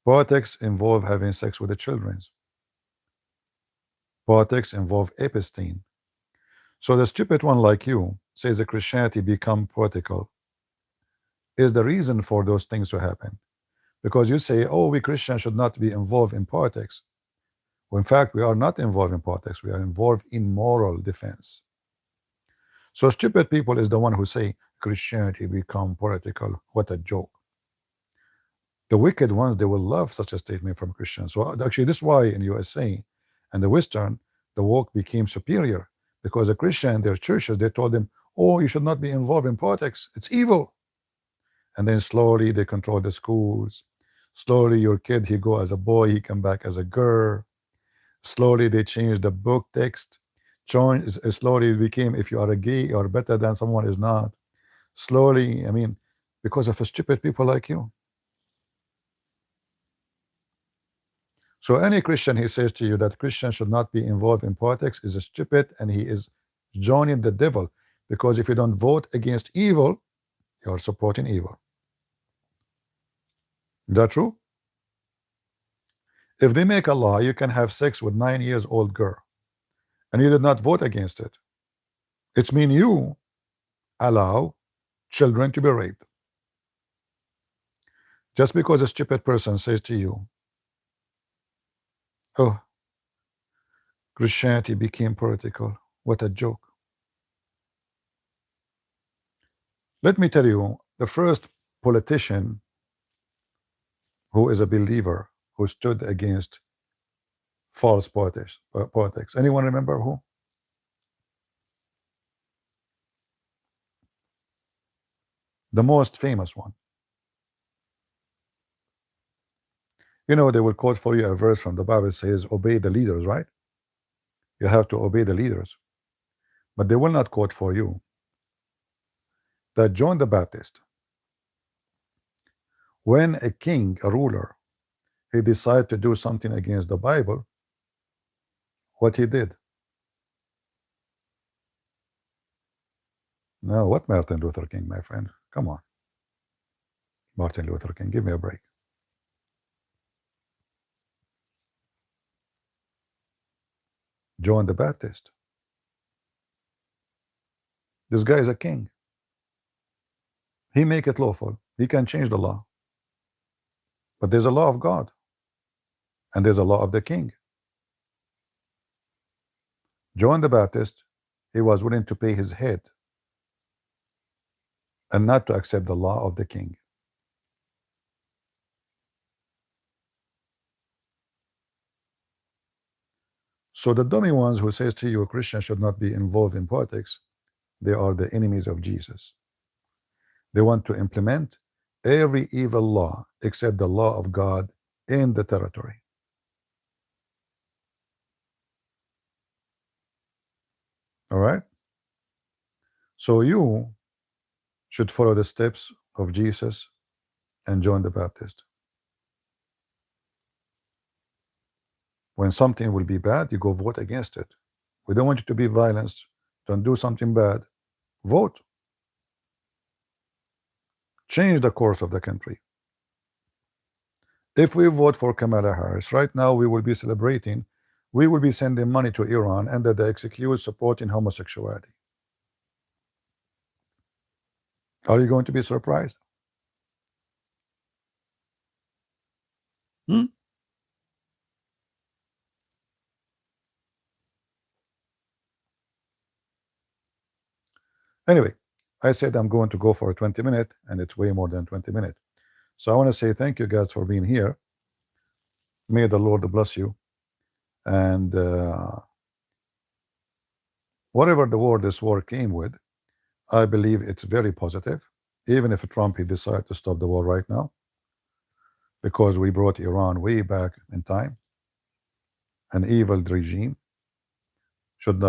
Politics involve having sex with the children. Politics involve Epstein. So the stupid one like you says that Christianity become political is the reason for those things to happen. Because you say, oh, we Christians should not be involved in politics. Well, in fact, we are not involved in politics. We are involved in moral defense. So stupid people is the one who say Christianity become political. What a joke. The wicked ones, they will love such a statement from Christians. So actually, this is why in USA and the Western, the woke became superior, because the Christian, their churches, they told them, oh, you should not be involved in politics. It's evil. And then slowly they control the schools. Slowly your kid, he go as a boy, he come back as a girl. Slowly they change the book text. Slowly it became, if you are a gay, you are better than someone is not. Slowly, I mean, because of stupid people like you. So any Christian, he says to you that Christians should not be involved in politics is stupid, and he is joining the devil, because if you don't vote against evil, you are supporting evil. Is that true? If they make a law, you can have sex with 9 years old girl, and you did not vote against it, it's mean you allow children to be raped. Just because a stupid person says to you, oh, Christianity became political, what a joke. Let me tell you, the first politician who is a believer who stood against false politics. Anyone remember who? The most famous one. You know, they will quote for you a verse from the Bible says, obey the leaders, right? You have to obey the leaders. But they will not quote for you that John the Baptist, when a king, a ruler, he decided to do something against the Bible, what he did? No, what Martin Luther King, my friend? Come on. Martin Luther King, give me a break. John the Baptist. This guy is a king. He make it lawful. He can change the law. But there's a law of God, and there's a law of the king. John the Baptist, he was willing to pay his head and not to accept the law of the king. So the dummy ones who says to you a Christian should not be involved in politics, they are the enemies of Jesus. They want to implement every evil law except the law of God in the territory. All right? So you should follow the steps of Jesus and John the Baptist. When something will be bad, you go vote against it. We don't want you to be violent. Don't do something bad. Vote. Change the course of the country. If we vote for Kamala Harris, right now we will be celebrating, we will be sending money to Iran under the excuse supporting homosexuality. Are you going to be surprised? Anyway, I said I'm going to go for a 20-minute, and it's way more than 20 minutes. So I want to say thank you guys for being here. May the Lord bless you. And whatever the war this war came with, I believe it's very positive, even if Trump he decided to stop the war right now, because we brought Iran way back in time. An evil regime should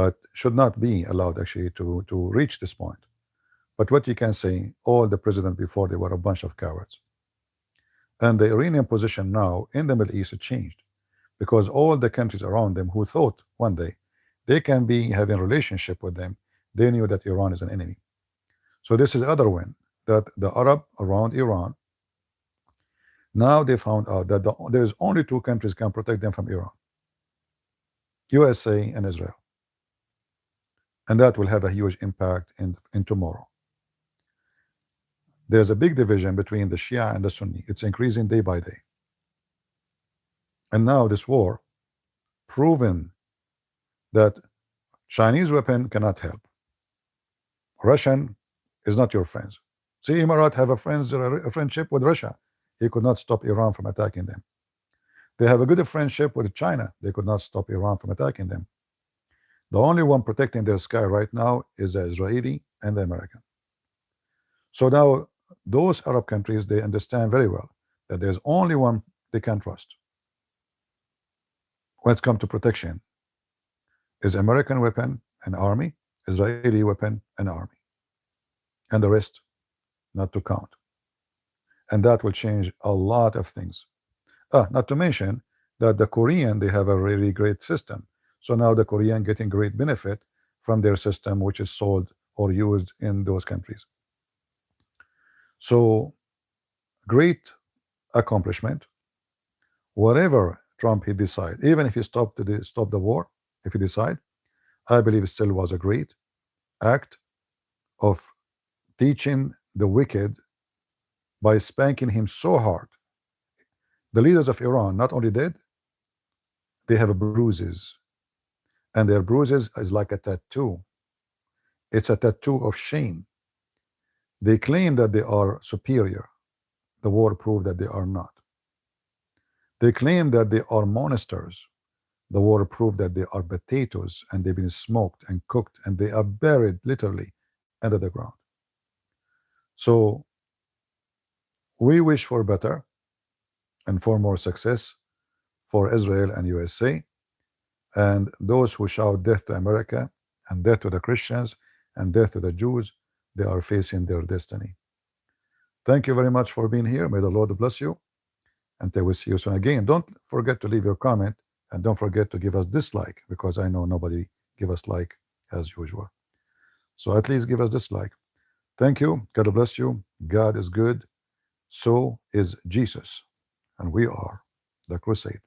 not be allowed actually to reach this point. But what you can say, all the presidents before, they were a bunch of cowards. And the Iranian position now in the Middle East has changed, because all the countries around them who thought one day they can be having a relationship with them, they knew that Iran is an enemy. So this is the other win, that the Arab around Iran, now they found out that there is only two countries can protect them from Iran: USA and Israel. And that will have a huge impact in tomorrow. There's a big division between the Shia and the Sunni. It's increasing day by day. And now this war proven that Chinese weapon cannot help. Russian is not your friends. See, Emirat have a friendship with Russia. He could not stop Iran from attacking them. They have a good friendship with China. They could not stop Iran from attacking them. The only one protecting their sky right now is the Israeli and the American. So now those Arab countries, they understand very well that there's only one they can trust when it comes to protection, is American weapon and army, Israeli weapon and army, and the rest not to count. And that will change a lot of things. Not to mention that the Korean, they have a really great system. So now the Korean getting great benefit from their system, which is sold or used in those countries. So great accomplishment. Whatever Trump he decide, even if he stop the war, if he decide, I believe it still was a great act of teaching the wicked by spanking him so hard. The leaders of Iran not only dead, they have bruises, and their bruises is like a tattoo. It's a tattoo of shame. They claim that they are superior. The war proved that they are not. They claim that they are monsters. The war proved that they are potatoes, and they've been smoked and cooked, and they are buried literally under the ground. So we wish for better and for more success for Israel and USA, and those who shout death to America and death to the Christians and death to the Jews, they are facing their destiny. Thank you very much for being here. May the Lord bless you, and I will see you soon again. Don't forget to leave your comment, and don't forget to give us dislike, because I know nobody give us like as usual. So at least give us dislike. Thank you. God bless you. God is good. So is Jesus. And we are the crusade.